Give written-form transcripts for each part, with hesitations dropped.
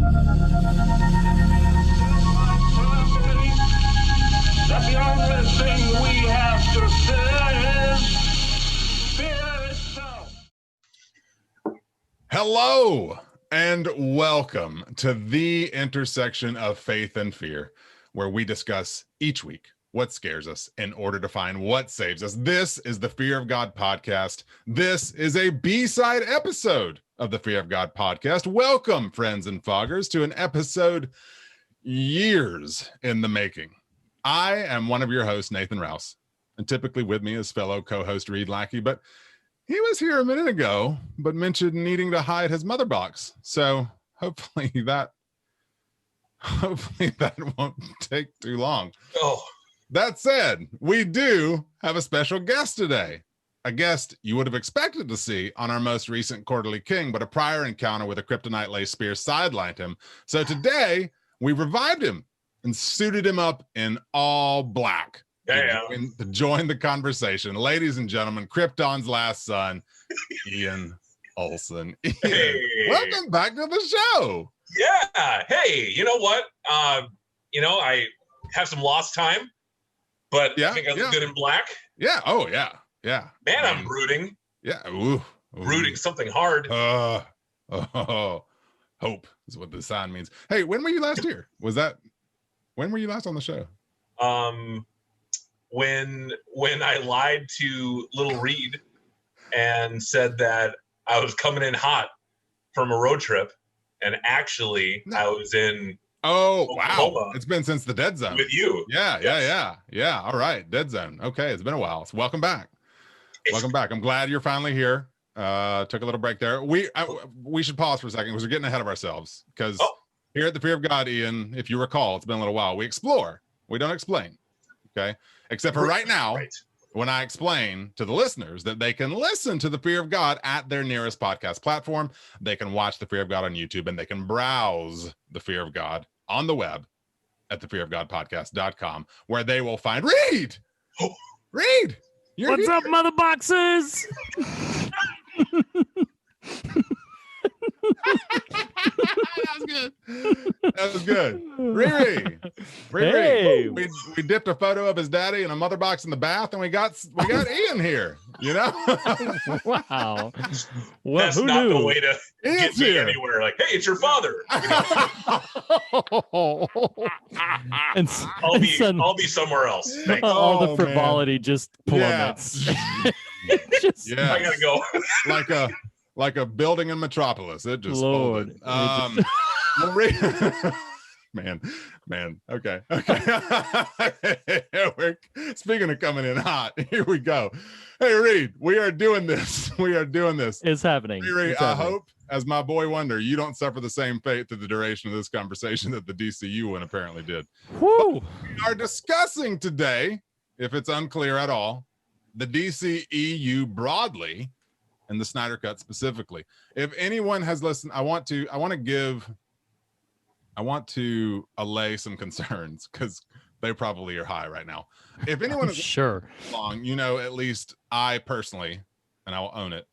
That the only thing we have to fear is fear itself. Hello and welcome to the intersection of faith and fear, where we discuss each week what scares us in order to find what saves us. This is the Fear of God podcast. This is a B-side episode of the Fear of God podcast. Welcome, friends and foggers, to an episode years in the making. I am one of your hosts, Nathan Rouse, and typically with me is fellow co-host Reed Lackey, but he was here a minute ago, but mentioned needing to hide his mother box. So hopefully that won't take too long. Oh, that said, we do have a special guest today. A guest you would have expected to see on our most recent Quarterly King, but a prior encounter with a kryptonite lace spear sidelined him. So today we revived him and suited him up in all black to join the conversation. Ladies and gentlemen, Krypton's last son, Ian Olson. Ian, welcome back to the show. Yeah. Hey, you know what? I have some lost time, but I think I look good in black. Yeah. Oh, yeah. Yeah. Man, I'm brooding. Yeah. Ooh. Brooding something hard. Hope is what the sign means. Hey, when were you last here? When were you last on the show? When I lied to little Reed and said that I was coming in hot from a road trip, and actually I was in Oklahoma. Wow. It's been since the Dead Zone. With you. Yeah. All right. Dead Zone. Okay. It's been a while. So welcome back. Welcome back. I'm glad you're finally here. Took a little break there. We should pause for a second because we're getting ahead of ourselves. Because here at the Fear of God, Ian, if you recall, it's been a little while. We explore. We don't explain. Okay. Except for right now, when I explain to the listeners that they can listen to the Fear of God at their nearest podcast platform, they can watch the Fear of God on YouTube, and they can browse the Fear of God on the web at thefearofgodpodcast.com, where they will find Reed. Reed, what's up, mother boxes? That was good. Riri. Hey. We dipped a photo of his daddy in a mother box in the bath, and we got Ian here. You know? Wow. Well, that's who not knew? the way to get me anywhere. Like, hey, it's your father. And I'll be somewhere else. Thanks. All the frivolity just plummets. Yeah. I gotta go. like a building in Metropolis. It just Lord. folded. Man. Okay. We're speaking of coming in hot. Here we go. Hey, Reed, we are doing this. It's happening. Reed, I hope, as my boy Wonder, you don't suffer the same fate through the duration of this conversation that the DCU one apparently did. Woo. We are discussing today, if it's unclear at all, the DCEU broadly and the Snyder Cut specifically. If anyone has listened, I want to allay some concerns because they probably are high right now. If anyone is sure long, at least I personally, and I will own it,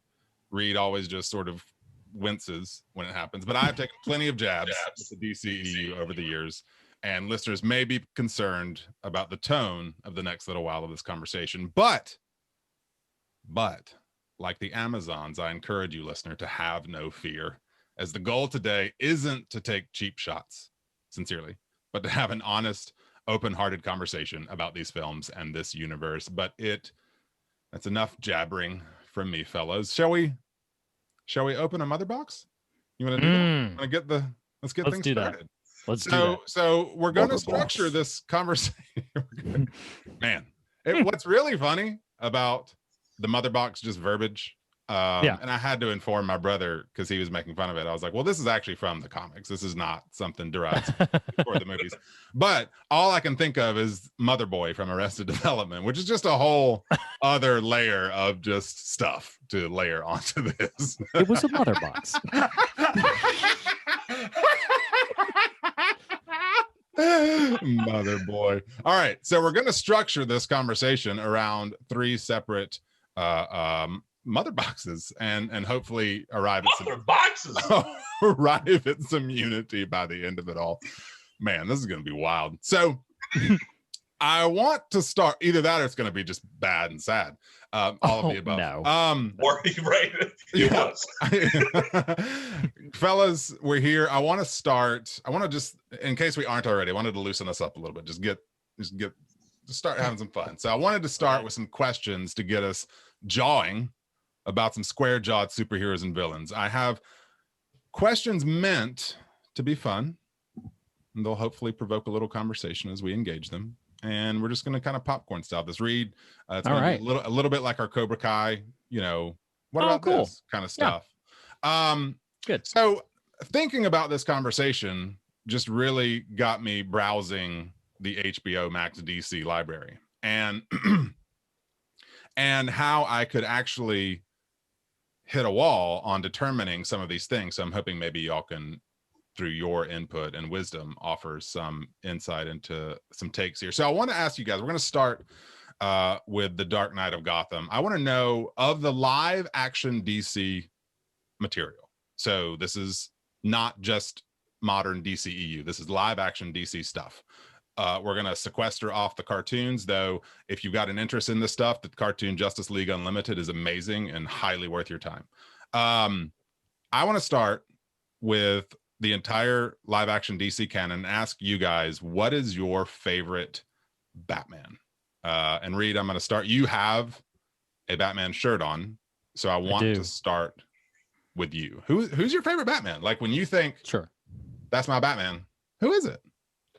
Reed always just sort of winces when it happens, but I've taken plenty of jabs with the DCEU over the years, and listeners may be concerned about the tone of the next little while of this conversation, but like the Amazons, I encourage you, listener, to have no fear, as the goal today isn't to take cheap shots, sincerely, but to have an honest, open-hearted conversation about these films and this universe. But that's enough jabbering from me, fellows. Shall we open a mother box? You want to do that? Let's get things started. Let's do that. So we're going to structure this conversation. Man, what's really funny about the mother box just verbiage, and I had to inform my brother because he was making fun of it. I was like, well, this is actually from the comics. This is not something derived for the movies. But all I can think of is Mother Boy from Arrested Development, which is just a whole other layer of just stuff to layer onto this. It was a mother box. Mother boy. All right, so we're going to structure this conversation around three separate mother boxes and hopefully arrive at some unity by the end of it all. Man, this is going to be wild. So I want to start either that or it's going to be just bad and sad. All of the above. No. Right. It was. Fellas, we're here. I want to just, in case we aren't already, I wanted to loosen us up a little bit. Just start having some fun. So I wanted to start with some questions to get us jawing about some square-jawed superheroes and villains. I have questions meant to be fun, and they'll hopefully provoke a little conversation as we engage them. And we're just going to kind of popcorn style this read. It's going to be a little bit like our Cobra Kai, what about this kind of stuff. Yeah. Good. So thinking about this conversation just really got me browsing the HBO Max DC library and and how I could actually hit a wall on determining some of these things. So I'm hoping maybe y'all can, through your input and wisdom, offer some insight into some takes here. So I want to ask you guys, we're going to start with The Dark Knight of Gotham. I want to know, of the live action DC material, so this is not just modern DCEU, this is live action DC stuff. We're going to sequester off the cartoons, though. If you've got an interest in this stuff, the cartoon Justice League Unlimited is amazing and highly worth your time. I want to start with the entire live action DC canon and ask you guys, what is your favorite Batman? And Reed, I'm going to start. You have a Batman shirt on, so I want to start with you. Who's your favorite Batman? Like, when you think, sure, that's my Batman, who is it?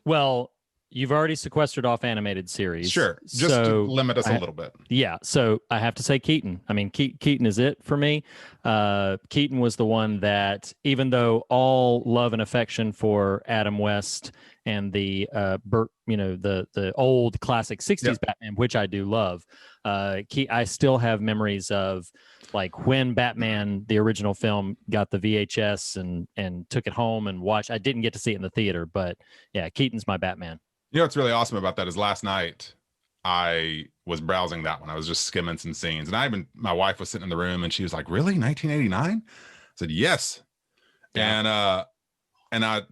Well, you've already sequestered off animated series. Sure. Just to limit us a little bit. Yeah. So I have to say Keaton. I mean, Keaton is it for me. Keaton was the one that, even though all love and affection for Adam West and the the old classic 60s Batman, which I do love, I still have memories of, like, when Batman, the original film, got the VHS and took it home and watched. I didn't get to see it in the theater, but yeah, Keaton's my Batman. You know what's really awesome about that is last night I was browsing that one. I was just skimming some scenes, and my wife was sitting in the room and she was like, "Really, 1989?" I said, "Yes." Yeah. And I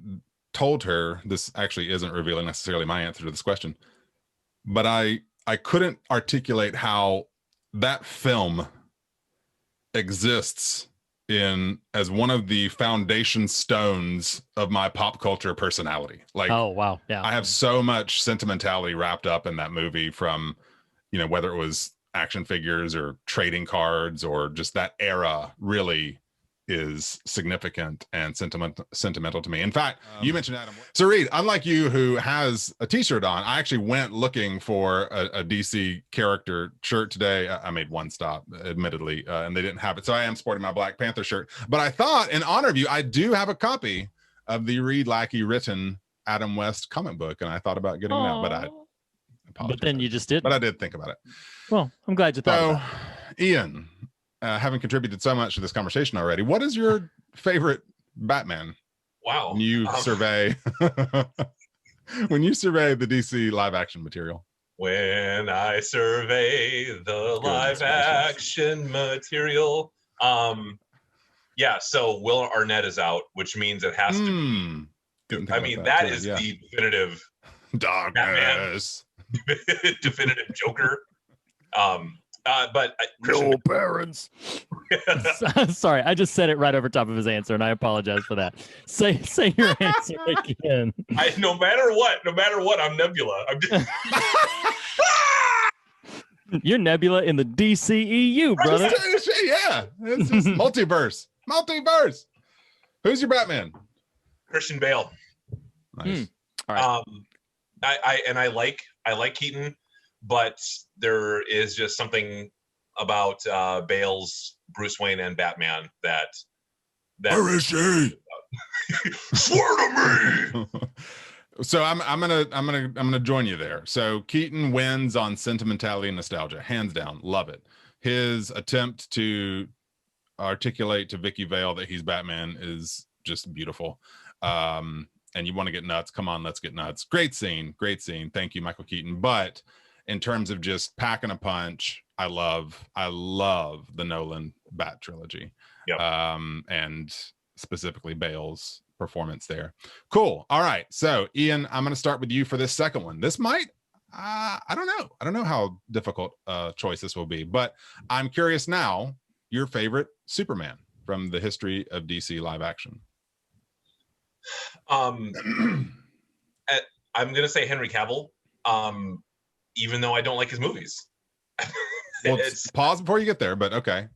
told her, this actually isn't revealing necessarily my answer to this question, but I couldn't articulate how that film exists as one of the foundation stones of my pop culture personality. Like, oh wow, yeah, I have so much sentimentality wrapped up in that movie, from whether it was action figures or trading cards, or just that era really is significant and sentimental to me. In fact, you mentioned Adam. So Reed, unlike you, who has a t-shirt on, I actually went looking for a DC character shirt today. I made one stop, admittedly, and they didn't have it. So I am sporting my Black Panther shirt. But I thought, in honor of you, I do have a copy of the Reed Lackey written Adam West comic book, and I thought about getting that, but I apologize. But then you just didn't. But I did think about it. Well, I'm glad you thought about it. Ian, having contributed so much to this conversation already, what is your favorite Batman? Wow. When you survey when you survey the DC live action material. When I survey the live action material. So Will Arnett is out, which means it has to be. I mean, that is the definitive darkness. Batman, definitive Joker. But no parents. Sorry, I just said it right over top of his answer, and I apologize for that. Say your answer again. No matter what, I'm Nebula. I'm just... You're Nebula in the DCEU, brother. Yeah, it's just multiverse. Who's your Batman? Christian Bale. Nice. All right. I like Keaton, but there is just something about Bale's Bruce Wayne and Batman that where is she? Swear to me. So I'm gonna join you there. So Keaton wins on sentimentality and nostalgia, hands down. Love it. His attempt to articulate to Vicky Vale that he's Batman is just beautiful. And you want to get nuts? Come on, let's get nuts. Great scene. Thank you, Michael Keaton. But in terms of just packing a punch, I love the Nolan Bat trilogy. Yep. And specifically Bale's performance there. Cool. All right. So Ian, I'm going to start with you for this second one. This might, I don't know how difficult choice this will be, but I'm curious now, your favorite Superman from the history of DC live action. I'm going to say Henry Cavill, even though I don't like his movies. Well, pause before you get there, but okay.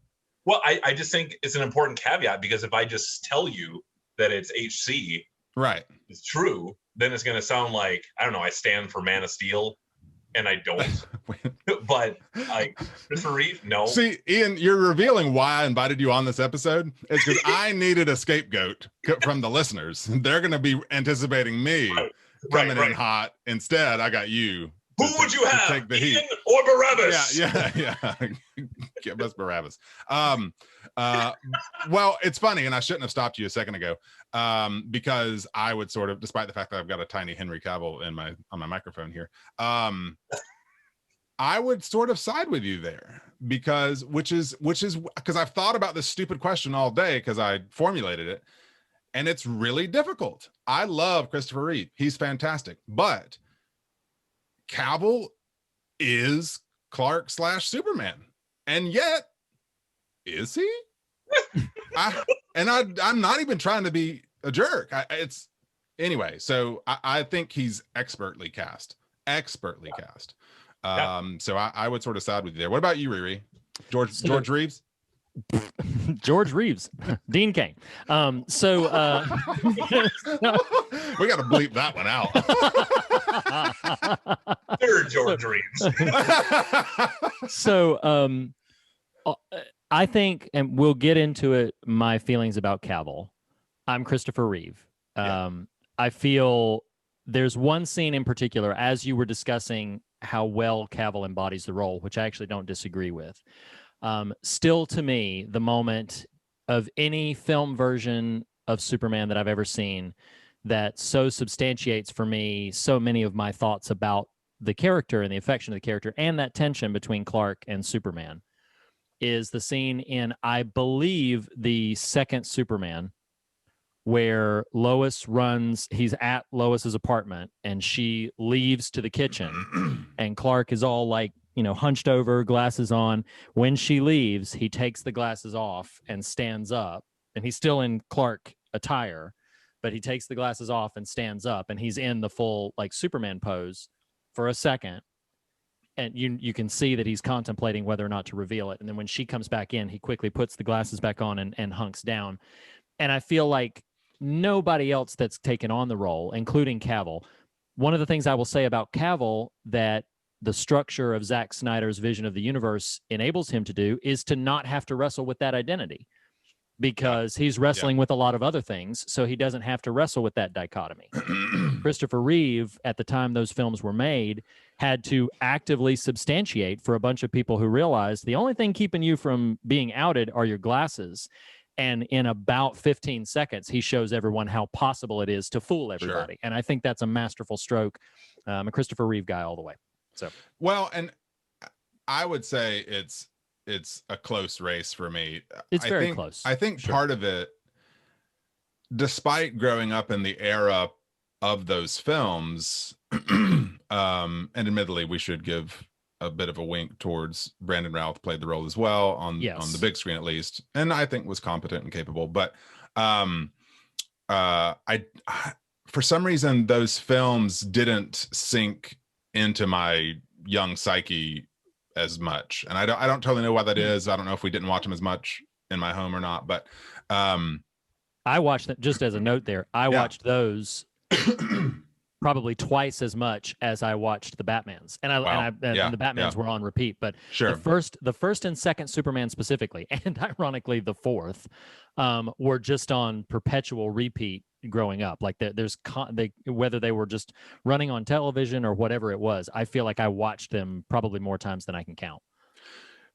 Well, I just think it's an important caveat, because if I just tell you that it's HC, right, it's true, then it's going to sound like, I don't know, I stand for Man of Steel, and I don't. But like Christopher Reeve, no. See, Ian, you're revealing why I invited you on this episode. It's because I needed a scapegoat from the listeners. They're going to be anticipating me coming in hot. Instead, I got you. Who would you have, take the Ian heat or Barabbas? Yeah. Give us Barabbas. Well, it's funny, and I shouldn't have stopped you a second ago, because I would sort of, despite the fact that I've got a tiny Henry Cavill on my microphone here, I would sort of side with you there, because which is because I've thought about this stupid question all day because I formulated it, and it's really difficult. I love Christopher Reeve; he's fantastic, but Cavill is Clark / Superman, and yet is he? I'm not even trying to be a jerk. Anyway. So I think he's expertly cast. So I would sort of side with you there. What about you, Riri? George Reeves? George Reeves, Dean Cain. We got to bleep that one out. Third George Reeves. So I think, and we'll get into it, my feelings about Cavill. I'm Christopher Reeve. I feel there's one scene in particular, as you were discussing how well Cavill embodies the role, which I actually don't disagree with. Still, to me, the moment of any film version of Superman that I've ever seen that so substantiates for me so many of my thoughts about the character and the affection of the character and that tension between Clark and Superman is the scene in, I believe, the second Superman, where Lois he's at Lois's apartment, and she leaves to the kitchen, and Clark is all like, hunched over, glasses on. When she leaves, he takes the glasses off and stands up, and he's still in Clark attire, but he takes the glasses off and stands up, and he's in the full like Superman pose for a second. And you can see that he's contemplating whether or not to reveal it. And then when she comes back in, he quickly puts the glasses back on and hunks down. And I feel like nobody else that's taken on the role, including Cavill. One of the things I will say about Cavill that the structure of Zack Snyder's vision of the universe enables him to do is to not have to wrestle with that identity, because he's wrestling with a lot of other things, so he doesn't have to wrestle with that dichotomy. Christopher Reeve, at the time those films were made, had to actively substantiate for a bunch of people who realized the only thing keeping you from being outed are your glasses. And in about 15 seconds, he shows everyone how possible it is to fool everybody. Sure. And I think that's a masterful stroke. I'm a Christopher Reeve guy all the way. So well, and I would say it's a close race for me. It's very close. I think part of it, despite growing up in the era of those films, and admittedly, we should give a bit of a wink towards Brandon Routh played the role as well on the big screen, at least, and I think was competent and capable. But I for some reason, those films didn't sink into my young psyche as much, and I don't totally know why that is. I don't know if we didn't watch them as much in my home or not, but I watched them. Just as a note there, I watched those probably twice as much as I watched the Batmans, and the Batmans were on repeat. But sure. the first and second Superman specifically, and ironically the fourth, were just on perpetual repeat growing up. Like whether they were just running on television or whatever it was, I feel like I watched them probably more times than I can count.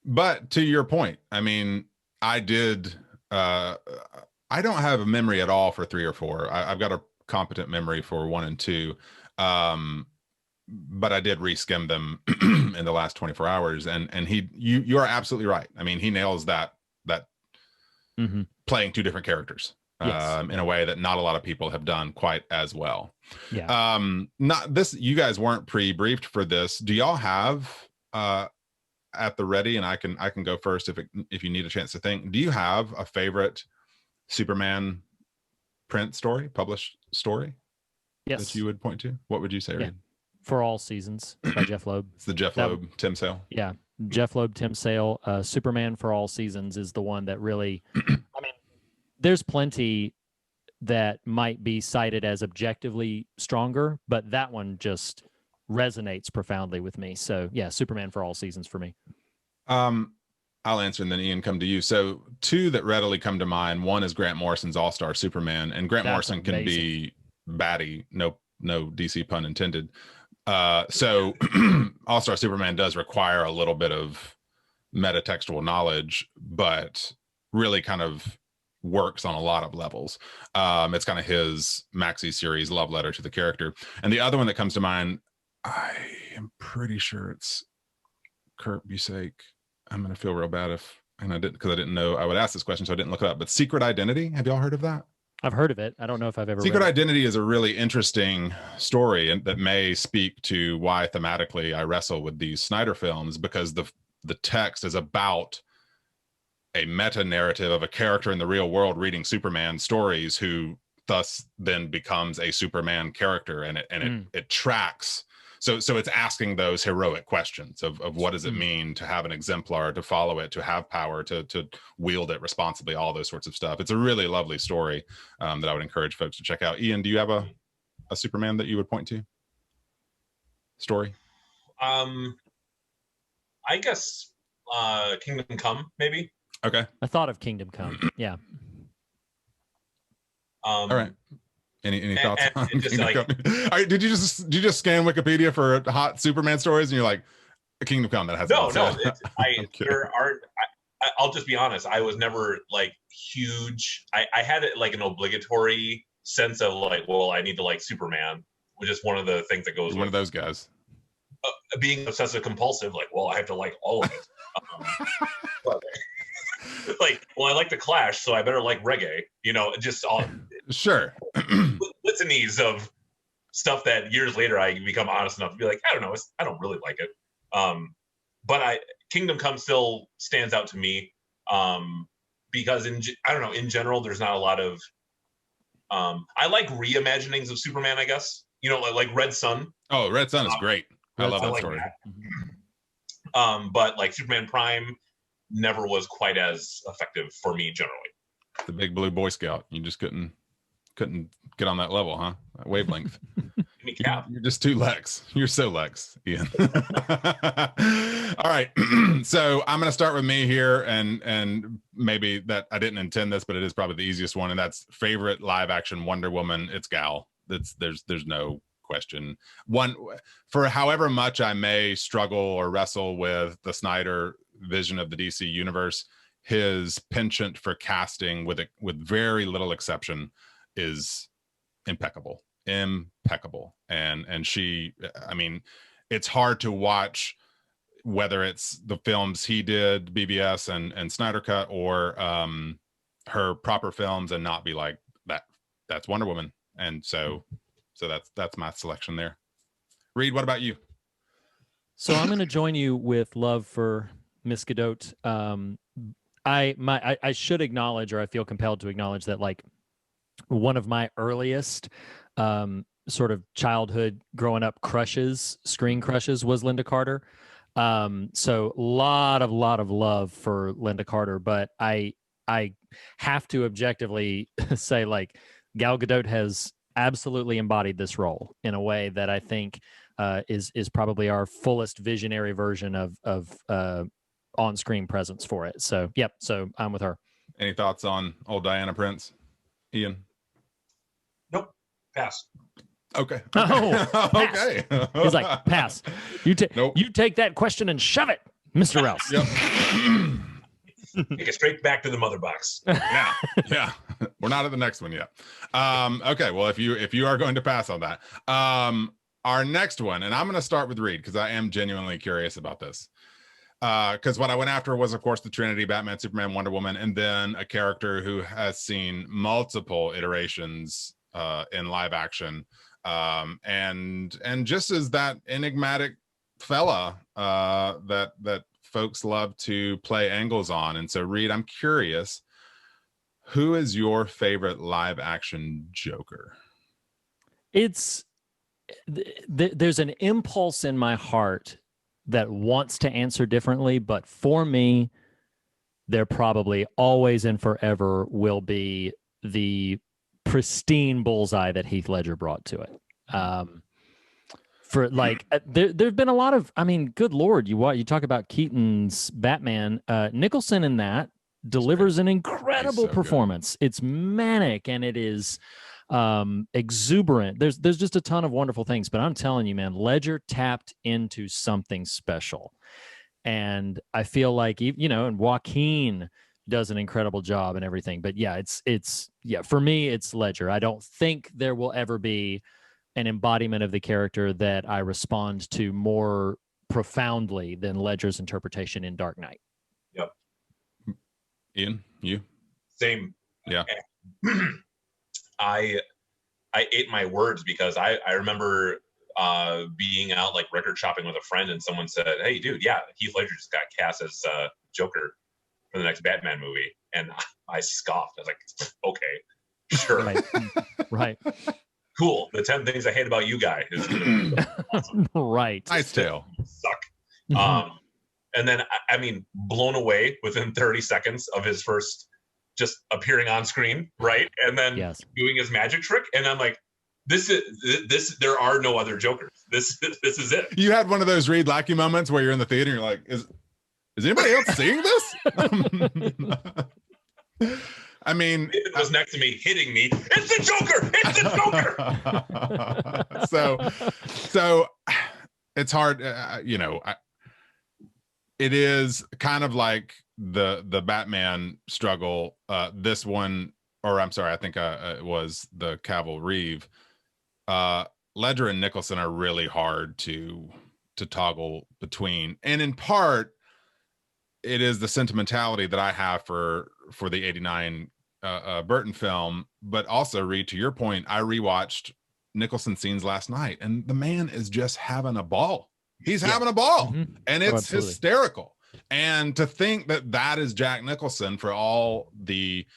But to your point, I mean, I did. I don't have a memory at all for 3 or 4. I've got a competent memory for 1 and 2. but I did reskim them in the last 24 hours, and you are absolutely right. I mean, he nails that playing two different characters. Yes. In a way that not a lot of people have done quite as well. Yeah. Not this. You guys weren't pre-briefed for this. Do y'all have at the ready? And I can go first if you need a chance to think. Do you have a favorite Superman print story, published story? Yes. That you would point to? What would you say, Reed? For All Seasons by Jeff Loeb. It's the Jeff Loeb, Tim Sale. Yeah, Jeff Loeb, Tim Sale. Superman for All Seasons is the one that really. I mean, there's plenty that might be cited as objectively stronger, but that one just resonates profoundly with me. So yeah, Superman for All Seasons for me. I'll answer and then Ian, come to you. So two that readily come to mind. One is Grant Morrison's All-Star Superman, and Grant Morrison can be batty. No DC pun intended. So All-Star Superman does require a little bit of metatextual knowledge, but really kind of works on a lot of levels. It's kind of his maxi series love letter to the character. And the other one that comes to mind, I am pretty sure it's Kurt Busiek. I'm gonna feel real bad I didn't know I would ask this question, so I didn't look it up. But Secret Identity, have y'all heard of that? I've heard of it. I don't know if I've ever Secret read Identity is a really interesting story, and that may speak to why thematically I wrestle with these Snyder films, because the text is about a meta narrative of a character in the real world reading Superman stories, who thus then becomes a Superman character, and it tracks. So it's asking those heroic questions of what does it mean to have an exemplar, to follow it, to have power, to wield it responsibly, all those sorts of stuff. It's a really lovely story that I would encourage folks to check out. Ian, do you have a Superman that you would point to? Story? I guess Kingdom Come, maybe. Okay. I thought of Kingdom Come. Yeah. All right. Any thoughts on just Kingdom Come? All right, did you just scan Wikipedia for hot Superman stories and you're like, Kingdom Come that has no. I'll just be honest. I was never like huge. I had it like an obligatory sense of like, well, I need to like Superman, which is one of the things that goes. One of those guys. Being obsessive compulsive, like, well, I have to like all of it. Like, well, I like the Clash, so I better like reggae. Just all. Sure. Litanies of stuff that years later I become honest enough to be like, I don't know, I don't really like it. But Kingdom Come still stands out to me because in general, there's not a lot of. I like reimaginings of Superman, I guess. Like Red Sun. Oh, Red Sun is great. I love that story. That. But like Superman Prime never was quite as effective for me generally. The big blue Boy Scout. You just couldn't get on that level, huh? That wavelength. You're just too Lex. You're so Lex, Ian. All right. So I'm going to start with me here, and maybe that I didn't intend this, but it is probably the easiest one, and that's favorite live action Wonder Woman. It's Gal. There's no question. One, for however much I may struggle or wrestle with the Snyder vision of the DC universe, his penchant for casting with very little exception is impeccable. And she, I mean, it's hard to watch whether it's the films he did, BBS and Snyder Cut, or her proper films, and not be like, that's Wonder Woman. And so that's my selection there. Reed, what about you? So I'm going to join you with love for Miss Gadot. I should acknowledge, or I feel compelled to acknowledge, that like one of my earliest sort of childhood growing up screen crushes was Linda Carter. So a lot of love for Linda Carter, but I have to objectively say, like, Gal Gadot has absolutely embodied this role in a way that I think is probably our fullest visionary version of on-screen presence for it. So, yep. So I'm with her. Any thoughts on old Diana Prince, Ian? Nope. Pass. Okay. Oh, okay. He's like, pass. You take that question and shove it, Mr. Rouse. Yep. Take it straight back to the mother box. Yeah. We're not at the next one yet. Okay. Well, if you are going to pass on that, our next one, and I'm going to start with Reed because I am genuinely curious about this. Because what I went after was, of course, the Trinity, Batman, Superman, Wonder Woman, and then a character who has seen multiple iterations in live action, and just as that enigmatic fella that folks love to play angles on. And so, Reed, I'm curious, who is your favorite live action Joker? There's an impulse in my heart that wants to answer differently, but for me, there probably always and forever will be the pristine bullseye that Heath Ledger brought to it. For like, there've been a lot of, I mean, good Lord, you talk about Keaton's Batman, Nicholson in that delivers an incredible performance. Good. It's manic and it is exuberant. There's just a ton of wonderful things, but I'm telling you, man, Ledger tapped into something special. And I feel like, and Joaquin does an incredible job and everything, but yeah, for me, it's Ledger. I don't think there will ever be an embodiment of the character that I respond to more profoundly than Ledger's interpretation in Dark Knight. Yep. Ian, you? Same. Yeah. I ate my words because I remember being out like record shopping with a friend and someone said, "Hey, dude, yeah, Heath Ledger just got cast as Joker for the next Batman movie," and I scoffed. I was like, "Okay, sure, right, cool." The 10 things I hate about you guy is gonna be awesome. Right. Nice tale. Suck. And then I mean, blown away within 30 seconds of his first just appearing on screen, right? And then doing his magic trick. And I'm like, this, there are no other Jokers. This is it. You had one of those Reed Lackey moments where you're in the theater and you're like, is anybody else seeing this? I mean, it was next to me hitting me. It's the Joker. It's the Joker. So it's hard, it is kind of like the Batman struggle. This one, or I'm sorry, I think it was the Cavill Reeve. Ledger and Nicholson are really hard to toggle between, and in part, it is the sentimentality that I have for the '89 Burton film. But also, Reed, to your point, I rewatched Nicholson scenes last night, and the man is just having a ball. He's having a ball, and it's hysterical. And to think that is Jack Nicholson, for all the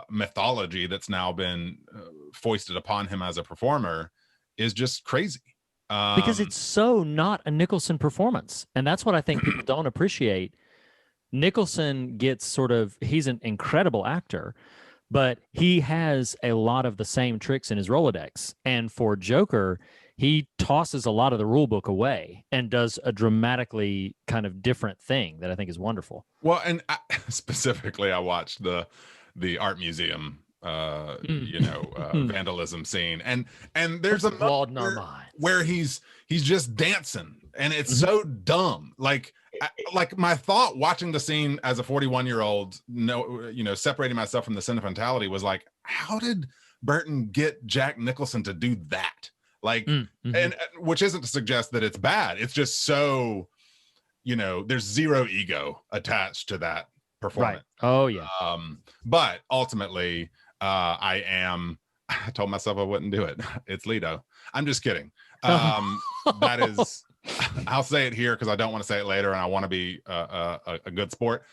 mythology that's now been foisted upon him as a performer, is just crazy. Because it's so not a Nicholson performance. And that's what I think people don't appreciate. Nicholson gets he's an incredible actor, but he has a lot of the same tricks in his Rolodex. And for Joker, he tosses a lot of the rule book away and does a dramatically kind of different thing that I think is wonderful. Well, and specifically, I watched the art museum, vandalism scene, and there's a moment where he's just dancing, and it's so dumb. Like my thought watching the scene as a 41-year-old, separating myself from the sentimentality, was like, how did Burton get Jack Nicholson to do that? Like, and which isn't to suggest that it's bad. It's just so, there's zero ego attached to that performance. Right. Oh yeah. But ultimately, I told myself I wouldn't do it. It's Leto. I'm just kidding. That is, I'll say it here because I don't want to say it later, and I want to be a good sport.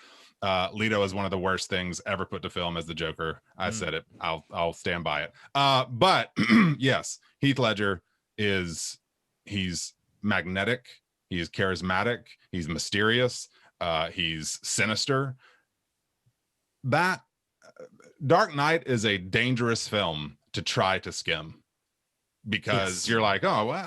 Leto is one of the worst things ever put to film as the Joker. I said it. I'll stand by it. But yes, Heath Ledger he's magnetic. He's charismatic. He's mysterious. He's sinister. That Dark Knight is a dangerous film to try to skim, because you're like, oh, well,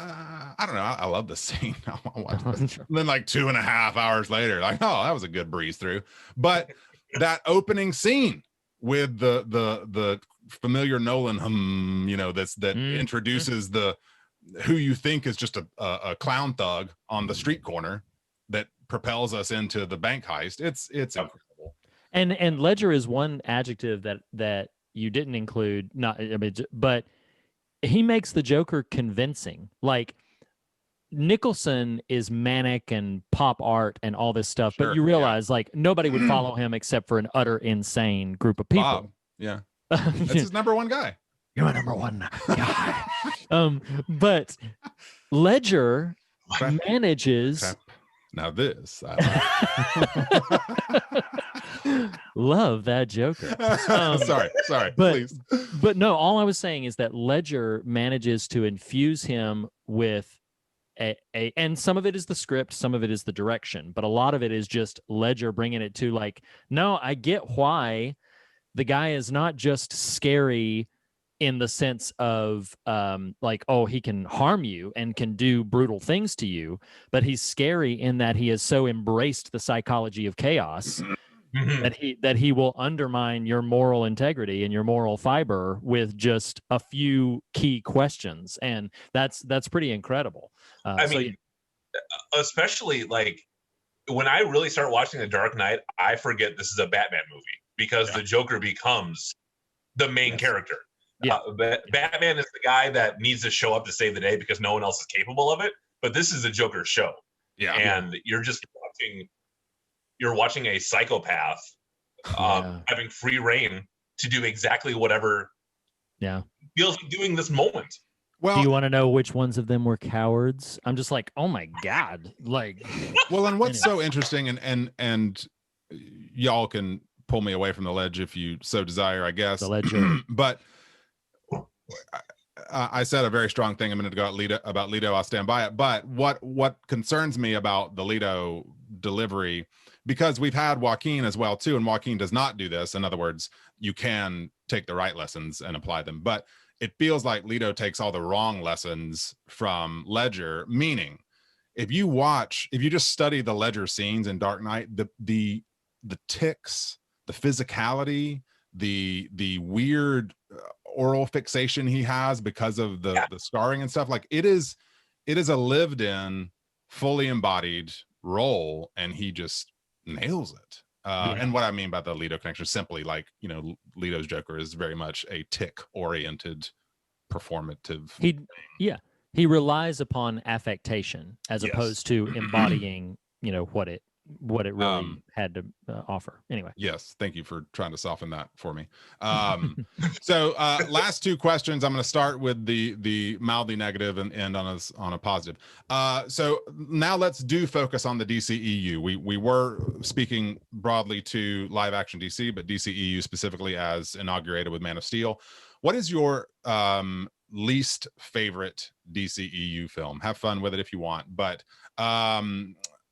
I don't know. I love this scene. I'll watch this. And then like 2.5 hours later, like, oh, that was a good breeze through. But that opening scene with the familiar Nolan that introduces who you think is just a clown thug on the street corner that propels us into the bank heist. It's incredible. And Ledger is one adjective that you didn't include, but he makes the Joker convincing. Like, Nicholson is manic and pop art and all this stuff, but you realize like nobody would follow him except for an utter insane group of people. Bob. Yeah. That's his number one guy. You're my number one guy. But Ledger manages. Now this. Love that Joker. Sorry. But, please. But no, all I was saying is that Ledger manages to infuse him with and some of it is the script, some of it is the direction, but a lot of it is just Ledger bringing it to like, no, I get why the guy is not just scary in the sense of like, oh, he can harm you and can do brutal things to you, but he's scary in that he has so embraced the psychology of chaos that he will undermine your moral integrity and your moral fiber with just a few key questions, and that's pretty incredible. I mean, especially like when I really start watching The Dark Knight, I forget this is a Batman movie because the Joker becomes the main character. Yeah, Batman is the guy that needs to show up to save the day because no one else is capable of it. But this is a Joker show. Yeah, and you're just watching a psychopath having free reign to do exactly whatever feels like doing this moment. Well, do you want to know which ones of them were cowards? I'm just like, oh my God. Like, well, and what's so interesting, and y'all can pull me away from the ledge if you so desire, I guess. The ledge. But I said a very strong thing a minute ago about Leto. I'll stand by it. But what concerns me about the Leto delivery, because we've had Joaquin as well too, and Joaquin does not do this. In other words, you can take the right lessons and apply them, but it feels like Leto takes all the wrong lessons from Ledger. Meaning, if you just study the Ledger scenes in Dark Knight, the tics, the physicality, the weird oral fixation he has because of the scarring and stuff, like it is a lived in, fully embodied role, and he just nails it. And what I mean by the Leto connection is simply like, Leto's Joker is very much a tick oriented performative. He relies upon affectation as opposed to embodying, what it really had to offer. Anyway. Yes. Thank you for trying to soften that for me. So last two questions. I'm going to start with the mildly negative and end on a positive. So now let's focus on the DCEU. We were speaking broadly to live action DC, but DCEU specifically as inaugurated with Man of Steel. What is your least favorite DCEU film? Have fun with it if you want, but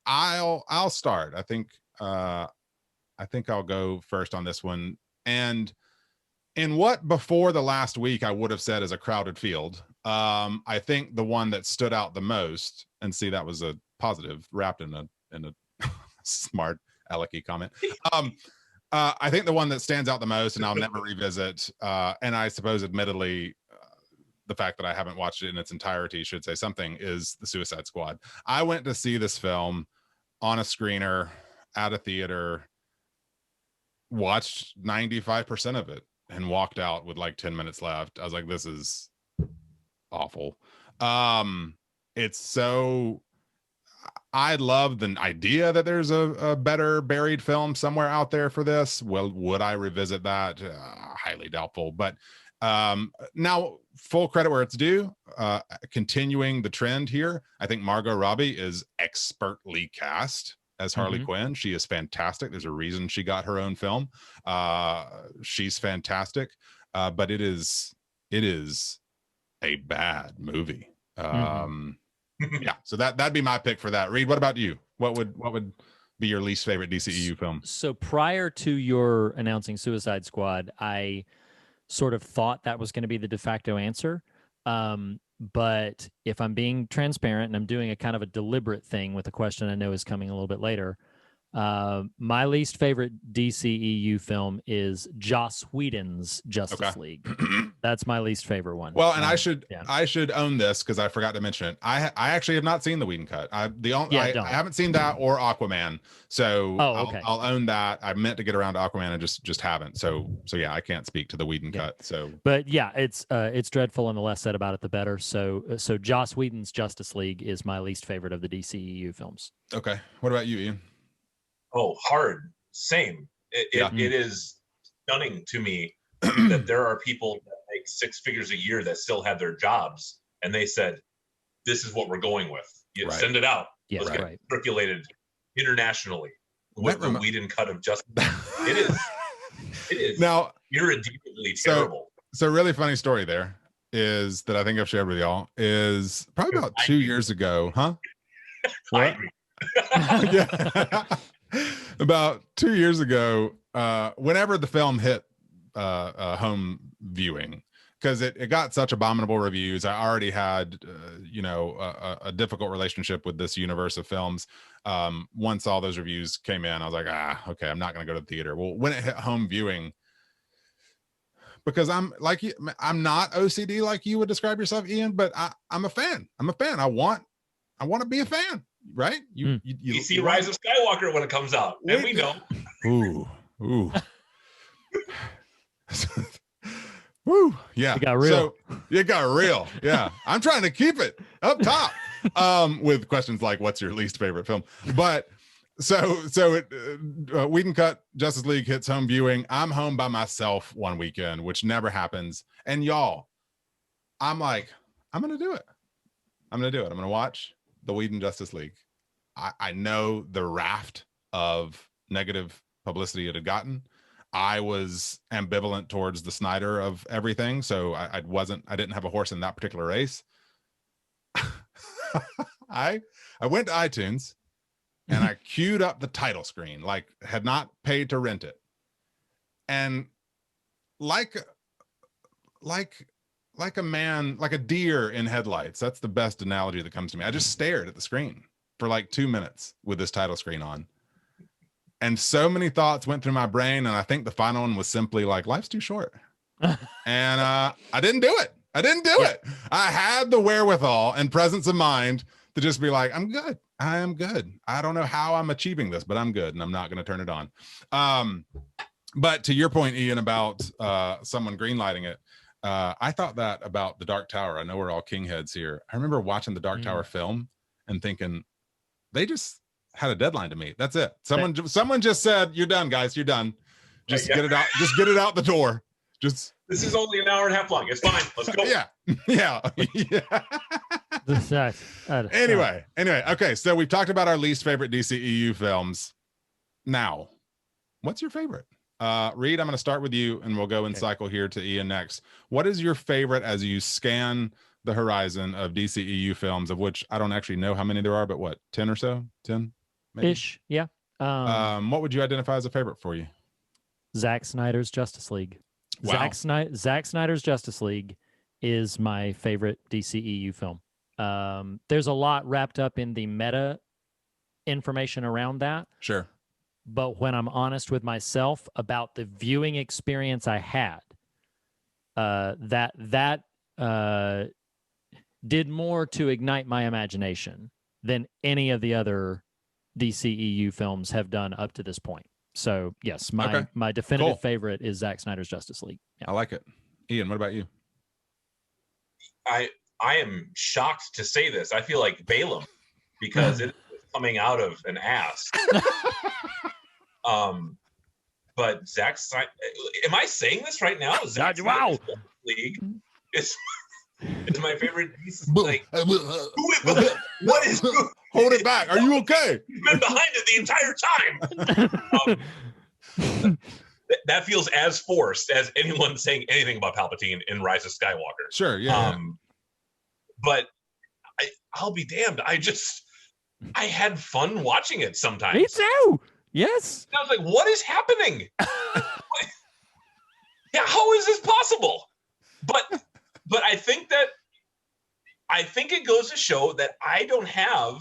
I'll start. I think I'll go first on this one. And in what before the last week I would have said is a crowded field, I think the one that stood out the most, and see, that was a positive wrapped in a smart alecky comment. I think the one that stands out the most, and I'll never revisit, and I suppose admittedly the fact that I haven't watched it in its entirety should say something, is The Suicide Squad. I went to see this film on a screener at a theater, watched 95% of it, and walked out with like 10 minutes left. I was like, this is awful. It's so, I love the idea that there's a better buried film somewhere out there for this. Well, would I revisit that? Highly doubtful. But now, full credit where it's due, continuing the trend here, I think Margot Robbie is expertly cast as Harley Quinn. She is fantastic. There's a reason she got her own film. She's fantastic, but it is a bad movie. Yeah, so that'd be my pick for that. Reed, what about you? What would be your least favorite DCEU film? So prior to your announcing Suicide Squad, I sort of thought that was going to be the de facto answer. But if I'm being transparent and I'm doing a kind of a deliberate thing with a question I know is coming a little bit later, My least favorite DCEU film is Joss Whedon's Justice League. That's my least favorite one. Well, and I should own this because I forgot to mention it. I actually have not seen the Whedon cut. I haven't seen that or Aquaman. So I'll own that. I meant to get around to Aquaman and just haven't. So yeah, I can't speak to the Whedon cut. So, but yeah, it's dreadful, and the less said about it, the better. So Joss Whedon's Justice League is my least favorite of the DCEU films. Okay, what about you, Ian? Oh, hard. Same. It is stunning to me that there are people that make six figures a year that still have their jobs, and they said, "This is what we're going with. You send it out. Let's get it circulated internationally with the Whedon cut of Justice." It is now irredeemably terrible. So really funny story there is that I think I've shared with y'all is probably about 2 years ago, huh? What? Yeah. About 2 years ago, whenever the film hit home viewing, because it got such abominable reviews. I already had a difficult relationship with this universe of films. Once all those reviews came in, I was like, okay, I'm not going to go to the theater. Well, when it hit home viewing, because I'm like you, I'm not OCD like you would describe yourself, Ian, but I'm a fan. I'm a fan. I want to be a fan. Right? You see Rise of Skywalker when it comes out, and we know. Ooh. Woo. Yeah. It got real. So it got real. Yeah. I'm trying to keep it up top with questions like, what's your least favorite film? But so Whedon cut Justice League hits home viewing. I'm home by myself one weekend, which never happens. And y'all, I'm like, I'm going to do it. I'm going to watch the Whedon Justice League. I know the raft of negative publicity it had gotten. I was ambivalent towards the Snyder of everything, so I didn't have a horse in that particular race. I went to iTunes and I queued up the title screen, like had not paid to rent it. And like a man, like a deer in headlights. That's the best analogy that comes to me. I just stared at the screen for like 2 minutes with this title screen on. And so many thoughts went through my brain. And I think the final one was simply like, life's too short. And I didn't do it. it. I had the wherewithal and presence of mind to just be like, I'm good. I am good. I don't know how I'm achieving this, but I'm good. And I'm not going to turn it on. But to your point, Ian, about someone greenlighting it, I thought that about the Dark Tower. I know we're all king heads here. I remember watching the Dark Tower film and thinking, they just had a deadline to meet. That's it. Someone just said, "You're done, guys. You're done. Just get it out. Just get it out the door. Just." This is only an hour and a half long. It's fine. Let's go. Yeah. Anyway. Okay. So we've talked about our least favorite DCEU films. Now, what's your favorite? Reed, I'm going to start with you, and we'll go and cycle here to Ian next. What is your favorite as you scan the horizon of DCEU films, of which I don't actually know how many there are, but what, 10 or so? 10? Maybe? Ish, yeah. What would you identify as a favorite for you? Zack Snyder's Justice League. Wow. Zack Snyder's Justice League is my favorite DCEU film. There's a lot wrapped up in the meta information around that. Sure. But when I'm honest with myself about the viewing experience I had, that did more to ignite my imagination than any of the other DCEU films have done up to this point. So yes, my definitive favorite is Zack Snyder's Justice League. Yeah. I like it. Ian, what about you? I am shocked to say this. I feel like Balaam because it's coming out of an ass. But Zack Snyder, am I saying this right now? Zack Snyder's Justice League is my favorite piece. Like, what is? Hold it back. Are you okay? You've been behind it the entire time. That feels as forced as anyone saying anything about Palpatine in Rise of Skywalker. Sure, yeah. But I'll be damned. I had fun watching it sometimes. Me too. Yes. And I was like, what is happening? Yeah, how is this possible? But I think it goes to show that I don't have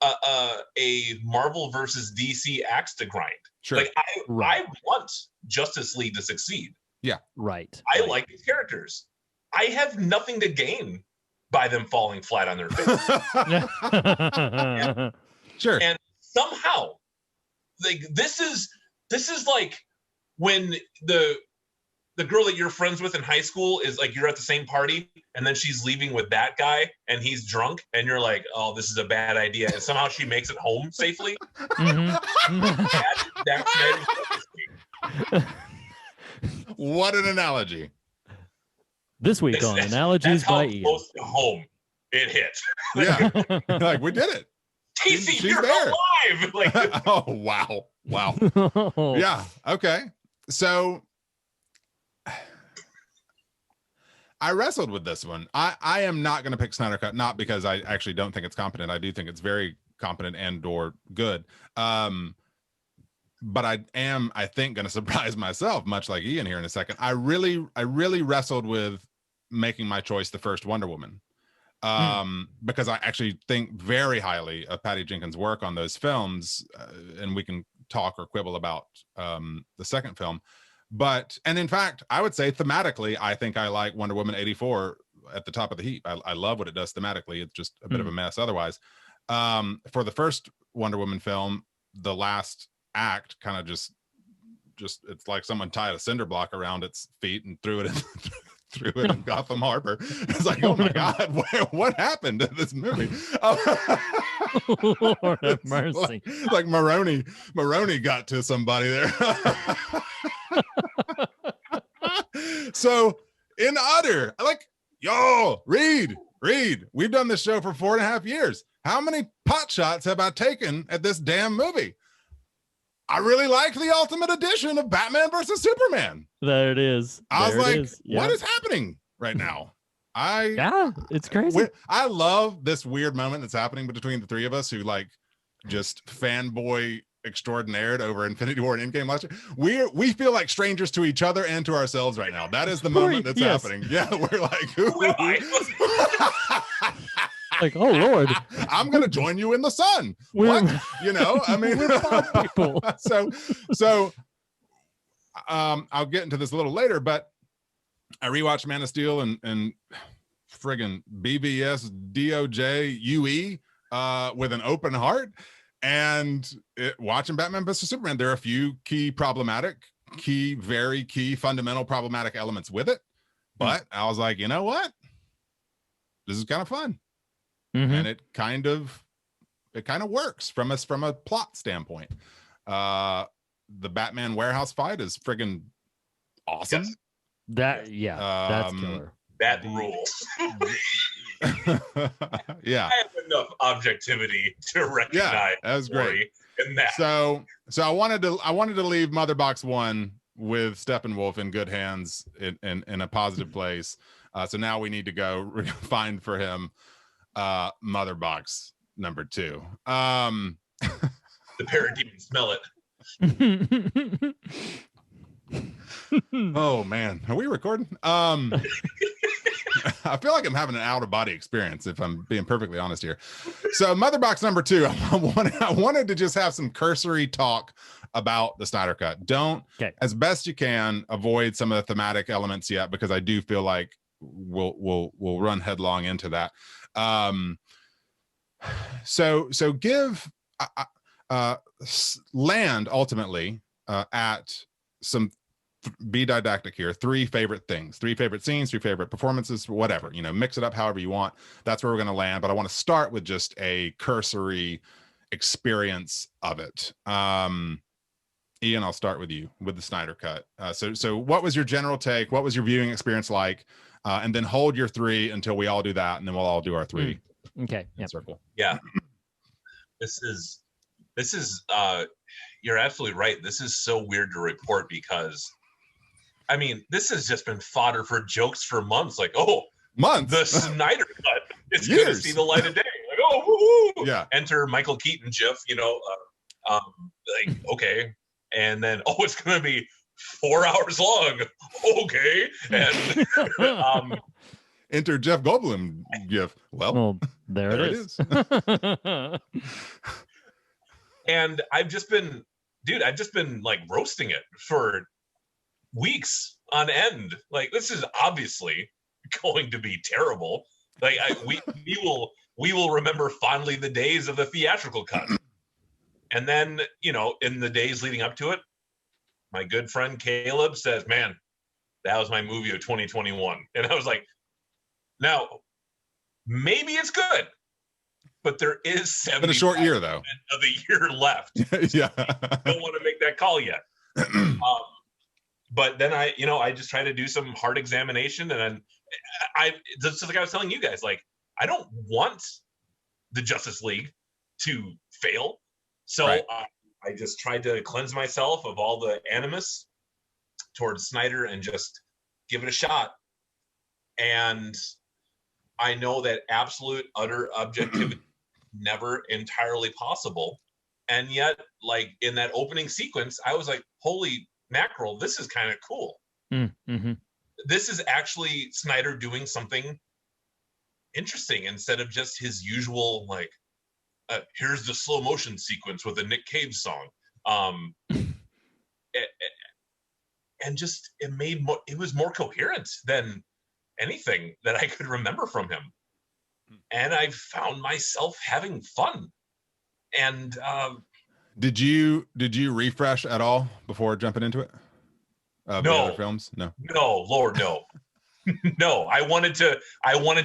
a Marvel versus DC axe to grind. Sure. Like I want Justice League to succeed. Yeah. Right. I like these characters. I have nothing to gain by them falling flat on their face. Sure. And somehow, like this is like when the girl that you're friends with in high school is like, you're at the same party and then she's leaving with that guy and he's drunk and you're like, oh, this is a bad idea. And somehow she makes it home safely. That's What an analogy. This week on Analogies by Ian. Close to home it hit. Yeah. Like, we did it. Casey, you're there. Alive. Like, oh, wow. Wow. Yeah. Okay. So I wrestled with this one. I am not going to pick Snyder Cut, not because I actually don't think it's competent. I do think it's very competent and or good. But I am, I think, going to surprise myself, much like Ian here in a second. I really wrestled with making my choice the first Wonder Woman. Because I actually think very highly of Patty Jenkins' work on those films, and we can talk or quibble about the second film. But, and in fact, I would say thematically, I think I like Wonder Woman 84 at the top of the heap. I love what it does thematically. It's just a bit of a mess otherwise. For the first Wonder Woman film, the last act kind of just it's like someone tied a cinder block around its feet and threw it in Gotham Harbor. It's like, oh my God, what happened to this movie? Lord have mercy. Like Maroney got to somebody there. So in utter, like, yo, Reed, we've done this show for 4.5 years. How many pot shots have I taken at this damn movie? I really like the Ultimate Edition of Batman versus Superman. There it is. I was like, what is happening right now? Yeah, it's crazy. I love this weird moment that's happening between the three of us who like just fanboy extraordinaire over Infinity War and Endgame last year. We feel like strangers to each other and to ourselves right now. That is the moment that's happening. Yeah, we're like, who am I? Like, oh Lord, I'm gonna join you in the sun. What? You know, I mean, people. so I'll get into this a little later, but I rewatched Man of Steel and friggin' BVS DOJ UE with an open heart, and watching Batman vs Superman, there are a few very key fundamental problematic elements with it, but I was like, you know what, this is kind of fun. And it kind of works from a plot standpoint. The Batman warehouse fight is friggin' awesome. Yes. That's killer. That rules. Yeah, I have enough objectivity to recognize. Yeah, that was great. In that. So I wanted to leave Mother Box 1 with Steppenwolf in good hands in a positive place. So now we need to go find for him Mother Box number 2. The parademons smell it. Oh man, are we recording? I feel like I'm having an out-of-body experience, if I'm being perfectly honest here. So Mother Box number 2, I wanted to just have some cursory talk about the Snyder Cut. As best you can, avoid some of the thematic elements yet, because I do feel like we'll run headlong into that. So give land ultimately at some, be didactic here, 3 favorite things, 3 favorite scenes, 3 favorite performances, whatever, mix it up however you want. That's where we're going to land, but I want to start with just a cursory experience of it. Ian, I'll start with you with the Snyder Cut. So what was your general take? What was your viewing experience like? And then hold your 3 until we all do that, and then we'll all do our 3. Okay. Circle. Yeah. This is you're absolutely right. This is so weird to report because, I mean, this has just been fodder for jokes for months. Like, months. The Snyder Cut is going to see the light of day. Like, oh, woo-hoo. Yeah. Enter Michael Keaton GIF. Like, okay, and then it's going to be 4 hours long. Okay, and Enter Jeff Goldblum gif. Well, there it is. And I've just been like roasting it for weeks on end. Like, this is obviously going to be terrible. Like, we will remember fondly the days of the theatrical cut. And then, you know, in the days leading up to it, my good friend Caleb says, man, that was my movie of 2021. And I was like, now, maybe it's good, but there is 70 been a short year though of the year left. Yeah. Don't want to make that call yet. But then I just try to do some hard examination, and then just like I was telling you guys, like, I don't want the Justice League to fail. So right. I just tried to cleanse myself of all the animus towards Snyder and just give it a shot. And I know that absolute, utter objectivity never entirely possible. And yet, like, in that opening sequence, I was like, holy mackerel, this is kind of cool. Mm-hmm. This is actually Snyder doing something interesting instead of just his usual, like, here's the slow motion sequence with a Nick Cage song. And just it was more coherent than anything that I could remember from him. And I found myself having fun. And did you refresh at all before jumping into it? No. The other films? No, Lord, no. No, I wanted to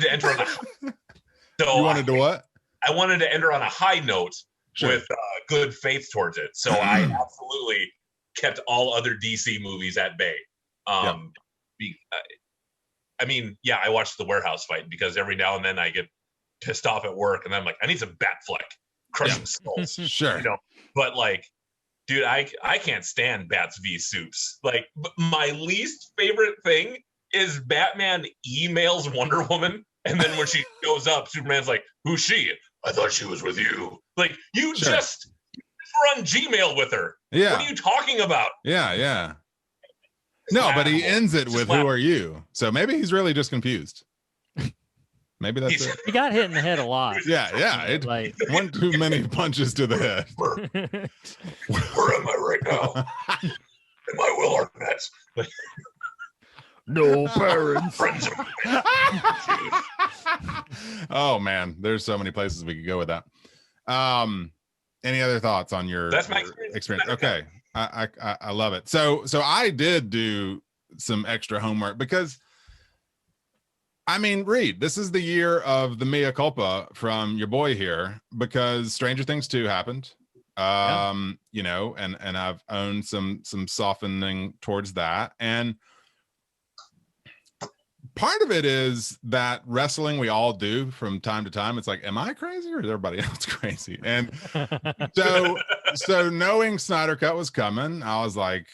enter on you wanted to what? I wanted to enter on a high note, sure, with good faith towards it. So I absolutely kept all other DC movies at bay. I mean, yeah, I watched The Warehouse Fight because every now and then I get pissed off at work and I'm like, I need some Batfleck, crushing skulls. Sure. You know, but like, dude, I can't stand Bats v Supes. Like, my least favorite thing is Batman emails Wonder Woman, and then when she shows up, Superman's like, who's she? I thought she was with you. Like, you sure, just were on Gmail with her. Yeah. What are you talking about? Yeah. No, but he ends it with, who are you? So maybe he's really just confused. Maybe that's it. He got hit in the head a lot. Yeah. Like, one too many punches to the head. Where am I right now? And my will Arnett. No parents. Friends of Oh man, there's so many places we could go with that. Any other thoughts on your experience? Okay, I love it. So I did do some extra homework because, I mean, Reed, this is the year of the mea culpa from your boy here, because Stranger Things 2 happened. You know, and I've owned some softening towards that, and part of it is that wrestling we all do from time to time. It's like, am I crazy or is everybody else crazy? And so knowing Snyder Cut was coming, I was like,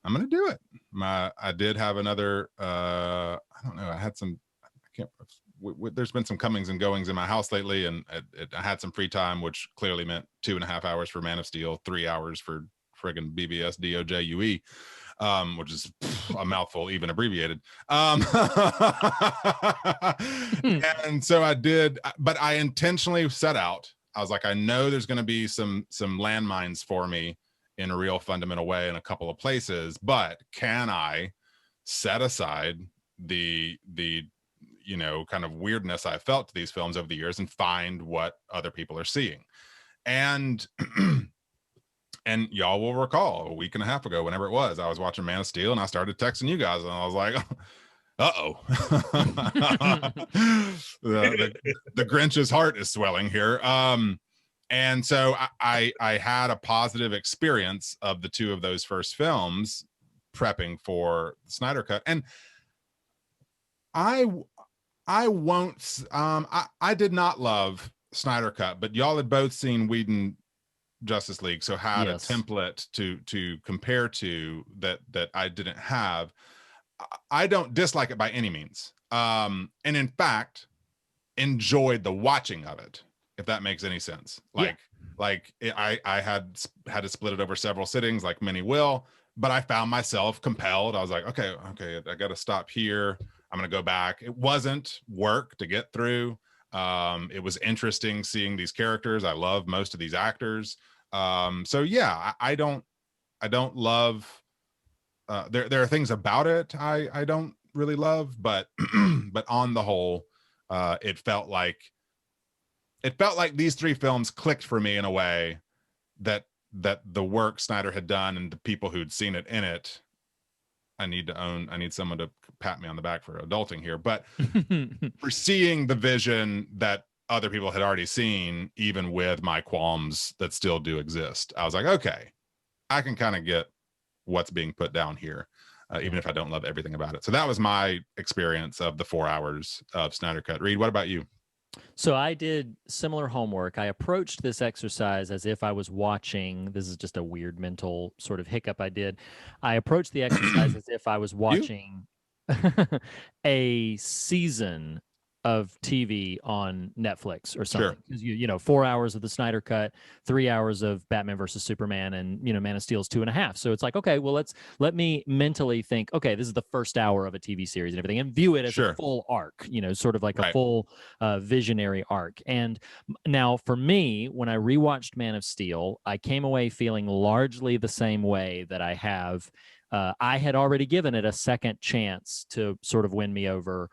I'm gonna do it. I did have another I don't know, I had some, there's been some comings and goings in my house lately, and I had some free time, which clearly meant 2.5 hours for Man of Steel, 3 hours for friggin' BBS DOJ UE, which is a mouthful, even abbreviated. And so I did, but I intentionally set out. I was like, I know there's going to be some landmines for me in a real fundamental way in a couple of places, but can I set aside the you know, kind of weirdness I felt to these films over the years and find what other people are seeing? And and y'all will recall a week and a half ago, whenever it was, I was watching Man of Steel and I started texting you guys and I was like, uh-oh. the Grinch's heart is swelling here. And so I had a positive experience of the two of those first films prepping for the Snyder Cut. And I won't, I did not love Snyder Cut, but y'all had both seen Whedon Justice League, so had a template to compare to that I didn't have. I don't dislike it by any means, and in fact enjoyed the watching of it, if that makes any sense. I had to split it over several sittings, like many will, but I found myself compelled. I was like, okay, I got to stop here. I'm going to go back. It wasn't work to get through. It was interesting seeing these characters. I love most of these actors. So yeah, I don't love, there are things about it I don't really love, but but on the whole, it felt like these three films clicked for me in a way that the work Snyder had done and the people who'd seen it in it, I need someone to pat me on the back for adulting here, but for seeing the vision that other people had already seen, even with my qualms that still do exist, I was like, okay, I can kind of get what's being put down here, even if I don't love everything about it. So that was my experience of the 4 hours of Snyder Cut. Reed, what about you? So I did similar homework. I approached this exercise as if I was watching, this is just a weird mental sort of hiccup I did. I approached the exercise as if I was watching a season of TV on Netflix or something. Because you know, 4 hours of the Snyder Cut, 3 hours of Batman versus Superman, and you know, Man of Steel's 2.5. So it's like, okay, well, let me mentally think, okay, this is the first hour of a TV series and everything, and view it as a full arc, you know, sort of like a full visionary arc. And now for me, when I rewatched Man of Steel, I came away feeling largely the same way that I have. I had already given it a second chance to sort of win me over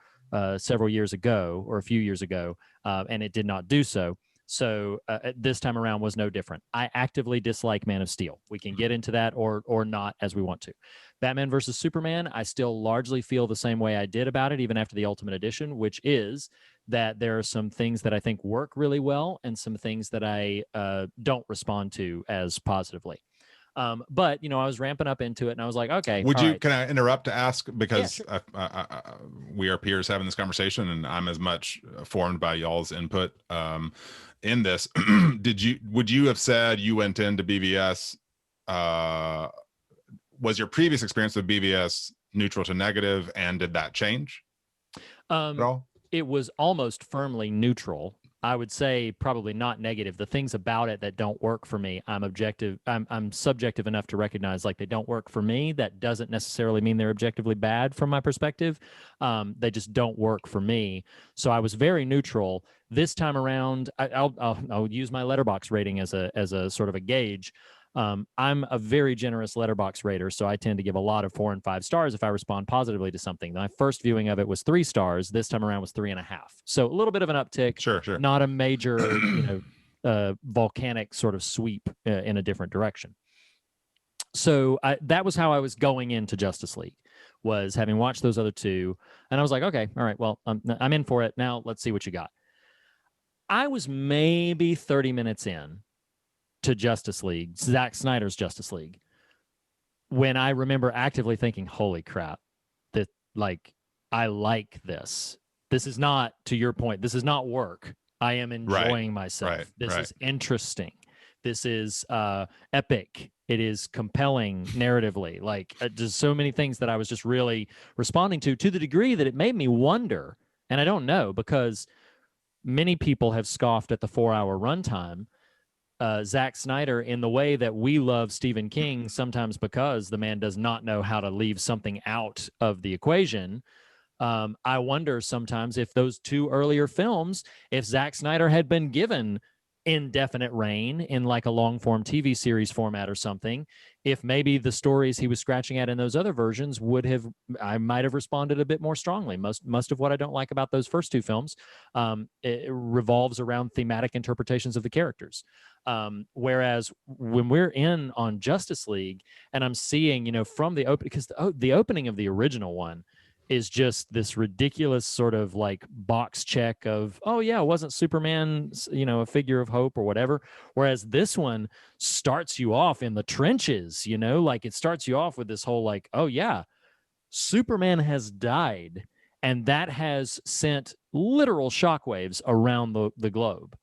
several years ago, or a few years ago, and it did not do so. So this time around was no different. I actively dislike Man of Steel. We can get into that or not as we want to. Batman versus Superman, I still largely feel the same way I did about it, even after the Ultimate Edition, which is that there are some things that I think work really well and some things that I don't respond to as positively. But you know, I was ramping up into it, and I was like, okay. Can I interrupt to ask, because we are peers having this conversation, and I'm as much formed by y'all's input in this. Would you have said you went into BVS? Was your previous experience with BVS neutral to negative, and did that change at all? It was almost firmly neutral. I would say probably not negative. The things about it that don't work for me, I'm subjective enough to recognize, like, they don't work for me. That doesn't necessarily mean they're objectively bad from my perspective. They just don't work for me. So I was very neutral. This time around, I'll use my Letterboxd rating as a sort of a gauge. I'm a very generous Letterboxd rater, so I tend to give a lot of 4 and 5 stars if I respond positively to something. My first viewing of it was 3 stars. This time around was 3.5. So a little bit of an uptick. Sure. Not a major, volcanic sort of sweep in a different direction. So that was how I was going into Justice League, was having watched those other two, and I was like, okay, all right, well, I'm in for it. Now let's see what you got. I was maybe 30 minutes in to Justice League, Zack Snyder's Justice League, when I remember actively thinking, holy crap, that, like, I like this. This is not, to your point, this is not work. I am enjoying myself. This is interesting. This is epic. It is compelling narratively. Like, there's so many things that I was just really responding to the degree that it made me wonder, and I don't know, because many people have scoffed at the 4-hour runtime. Zack Snyder, in the way that we love Stephen King, sometimes because the man does not know how to leave something out of the equation. I wonder sometimes if those 2 earlier films, if Zack Snyder had been given indefinite reign in like a long form TV series format or something, if maybe the stories he was scratching at in those other versions I might have responded a bit more strongly. Most of what I don't like about those first 2 films, it revolves around thematic interpretations of the characters. Whereas when we're in on Justice League and I'm seeing, from the open, because the opening of the original one is just this ridiculous sort of like box check of, oh yeah, wasn't Superman, a figure of hope or whatever. Whereas this one starts you off in the trenches, like it starts you off with this whole like, oh yeah, Superman has died. And that has sent literal shockwaves around the globe.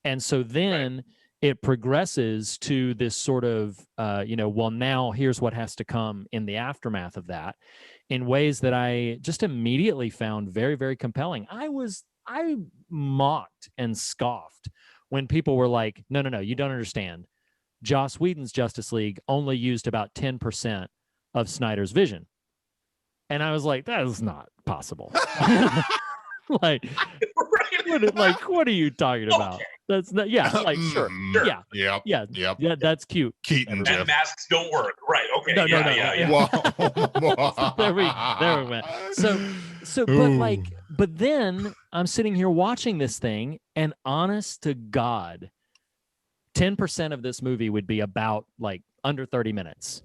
And so then it progresses to this sort of, well, now here's what has to come in the aftermath of that, in ways that I just immediately found very, very compelling. I mocked and scoffed when people were like, no, you don't understand. Joss Whedon's Justice League only used about 10% of Snyder's vision. And I was like, that is not possible. Like, Right. what are you talking about? Okay. That's not, yeah, like, sure. Sure. Yeah, that's cute. Keaton. And masks don't work. Right. Okay. No. Yeah. Whoa. there we went. So, but then I'm sitting here watching this thing, and honest to God, 10% of this movie would be about like under 30 minutes.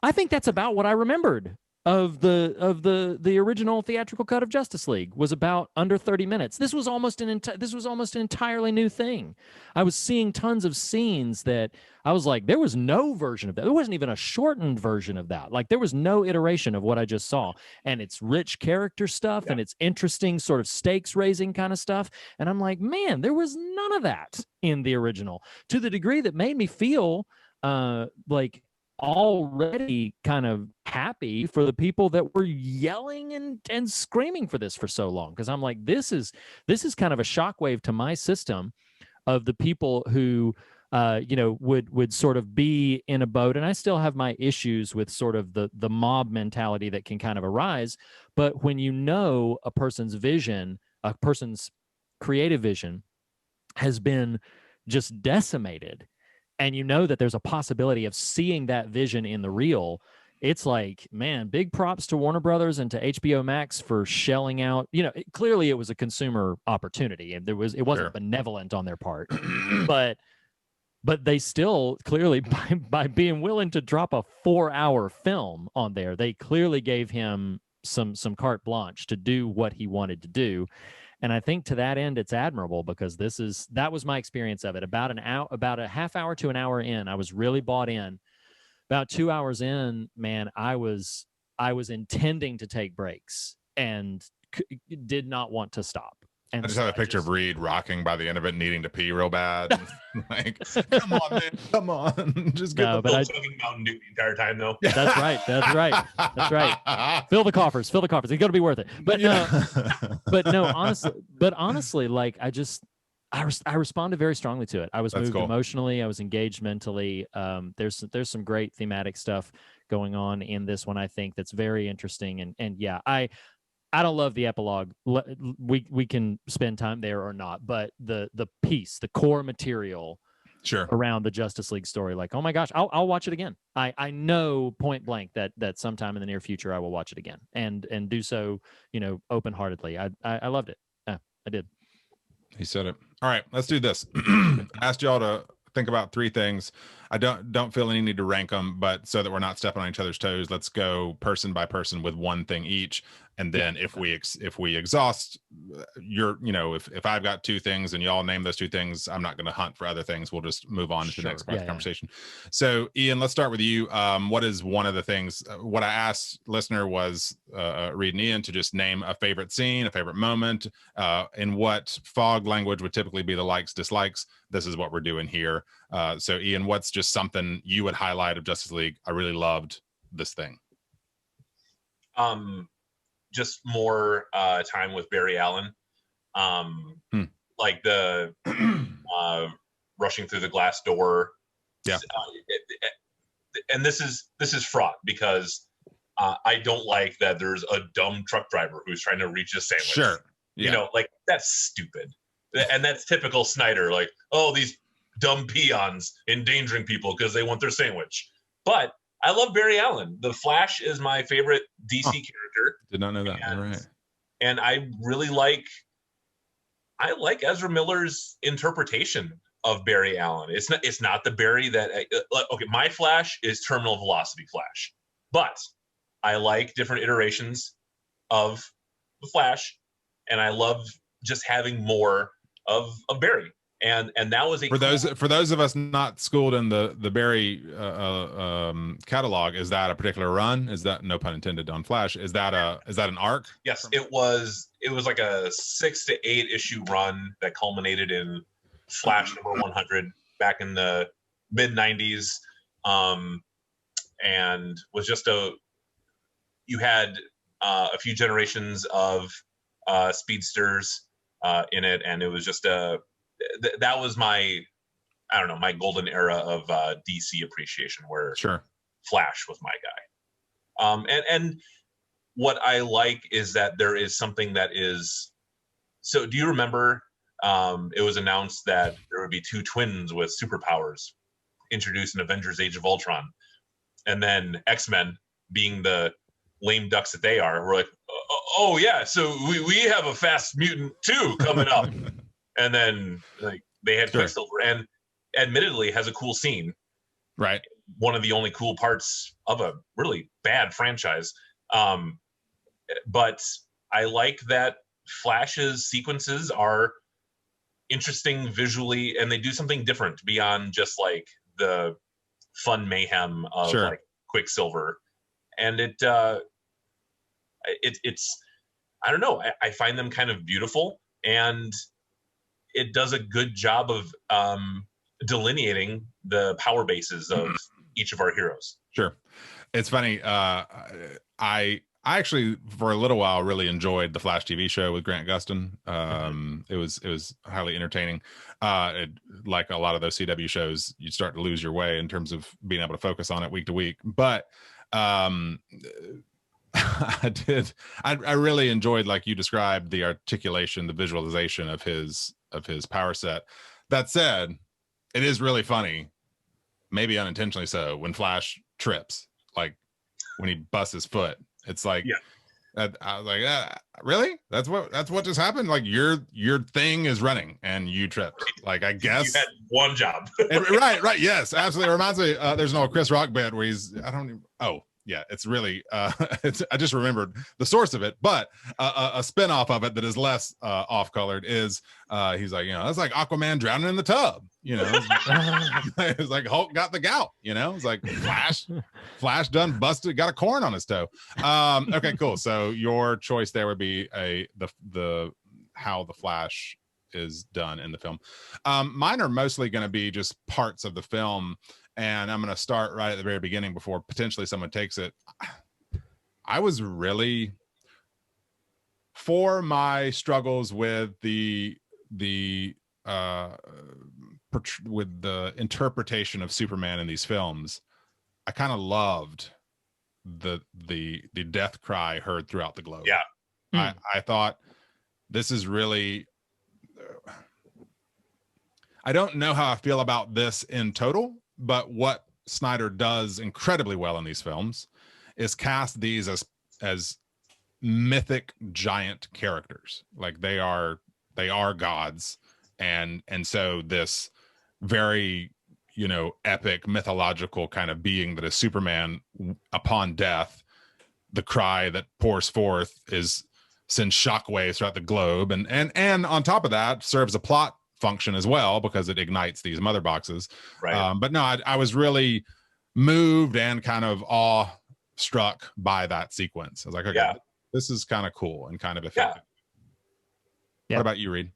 I think that's about what I remembered of the original theatrical cut of Justice League, was about under 30 minutes. This was almost an entirely new thing. I was seeing tons of scenes that I was like, there was no version of that. There wasn't even a shortened version of that. Like, there was no iteration of what I just saw. And it's rich character stuff, and it's interesting sort of stakes raising kind of stuff. And I'm like, man, there was none of that in the original, to the degree that made me feel like already kind of happy for the people that were yelling and screaming for this for so long. Because I'm like, this is kind of a shockwave to my system of the people who would sort of be in a boat. And I still have my issues with sort of the mob mentality that can kind of arise. But when you know a person's vision, a person's creative vision has been just decimated, and you know that there's a possibility of seeing that vision in the real, it's like, man, big props to Warner Brothers and to HBO Max for shelling out. Clearly it was a consumer opportunity, and it wasn't benevolent on their part, but they still clearly, by being willing to drop a 4-hour film on there, they clearly gave him some carte blanche to do what he wanted to do. And I think to that end, it's admirable, because that was my experience of it. About a half hour to an hour in, I was really bought in. About 2 hours in, man, I was intending to take breaks and did not want to stop. And I just have a picture of Reed rocking by the end of it, needing to pee real bad. Like, come on, man, come on, just get talking Mountain Dew the entire time, though. That's right. Fill the coffers. It's going to be worth it. But honestly, like, I responded very strongly to it. I was moved emotionally. I was engaged mentally. There's some great thematic stuff going on in this one, I think, that's very interesting. And yeah, I don't love the epilogue. We can spend time there or not, but the piece, the core material around the Justice League story, like, oh my gosh, I'll watch it again. I know point blank that sometime in the near future I will watch it again and do so, open-heartedly. I loved it. Yeah, I did. He said it. All right, let's do this. I asked y'all to think about 3 things. I don't feel any need to rank them, but so that we're not stepping on each other's toes, let's go person by person with one thing each. And then if we exhaust if I've got 2 things and y'all name those 2 things, I'm not going to hunt for other things. We'll just move on to the next part of the conversation. So Ian, let's start with you. What is one of the things, what I asked listener was Reed and Ian to just name a favorite scene, a favorite moment, in what fog language would typically be the likes, dislikes. This is what we're doing here. So Ian, what's just something you would highlight of Justice League? I really loved this thing. Just more time with Barry Allen, like the rushing through the glass door. Yeah, and this is fraught, because I don't like that there's a dumb truck driver who's trying to reach a sandwich. Sure, yeah. Like, that's stupid, and that's typical Snyder. Like, oh, these dumb peons endangering people because they want their sandwich. But I love Barry Allen. The Flash is my favorite DC character. Did not know that. All right. And I really like Ezra Miller's interpretation of Barry Allen. It's not the Barry that okay, my Flash is terminal velocity Flash. But I like different iterations of the Flash, and I love just having more of Barry. And that was for those of us not schooled in the Barry catalog. Is that a particular run? Is that, no pun intended on Flash? Is that an arc? Yes, it was like a 6 to 8 issue run that culminated in Flash number 100 back in the mid 90s, and was just you had a few generations of speedsters in it, and it was just that was my golden era of DC appreciation, where Flash was my guy. And what I like is that there is something that is. So, do you remember? It was announced that there would be 2 twins with superpowers introduced in Avengers: Age of Ultron, and then X-Men, being the lame ducks that they are, were like, "Oh yeah, so we have a fast mutant too coming up," and then like they had Quicksilver, and admittedly has a cool scene, right? One of the only cool parts of a really bad franchise. But I like that Flash's sequences are interesting visually, and they do something different beyond just like the fun mayhem of like Quicksilver. And it's I don't know, I find them kind of beautiful, and it does a good job of delineating the power bases of each of our heroes. Sure. It's funny. I actually, for a little while, really enjoyed the Flash TV show with Grant Gustin. It was highly entertaining. Like a lot of those CW shows, you start to lose your way in terms of being able to focus on it week to week. But I really enjoyed, like you described, the articulation, the visualization of his power set. That said, it is really funny, maybe unintentionally so, when Flash trips, like when he busts his foot. It's like, I was like, really? That's what just happened? Like your thing is running and you tripped. Like, I guess you had one job. right. Yes, absolutely. It reminds me, there's an old Chris Rock bit where it's really, I just remembered the source of it, but a spinoff of it that is less off-colored is he's like, that's like Aquaman drowning in the tub, it's like Hulk got the gout, it's like Flash done busted, got a corn on his toe. Okay, cool. So your choice there would be the how the Flash is done in the film. Mine are mostly going to be just parts of the film. And I'm going to start right at the very beginning before potentially someone takes it. I was really, for my struggles with the interpretation of Superman in these films, I kind of loved the death cry heard throughout the globe. Yeah. I thought this is really, I don't know how I feel about this in total, but what Snyder does incredibly well in these films is cast these as mythic giant characters. Like they are gods. And so this very, epic mythological kind of being that is Superman, upon death, the cry that pours forth sends shockwaves throughout the globe. And on top of that, serves a plot function as well, because it ignites these mother boxes. Right. But no, I was really moved and kind of awe-struck by that sequence. I was like, okay, this is kind of cool and kind of effective. What about you, Reed?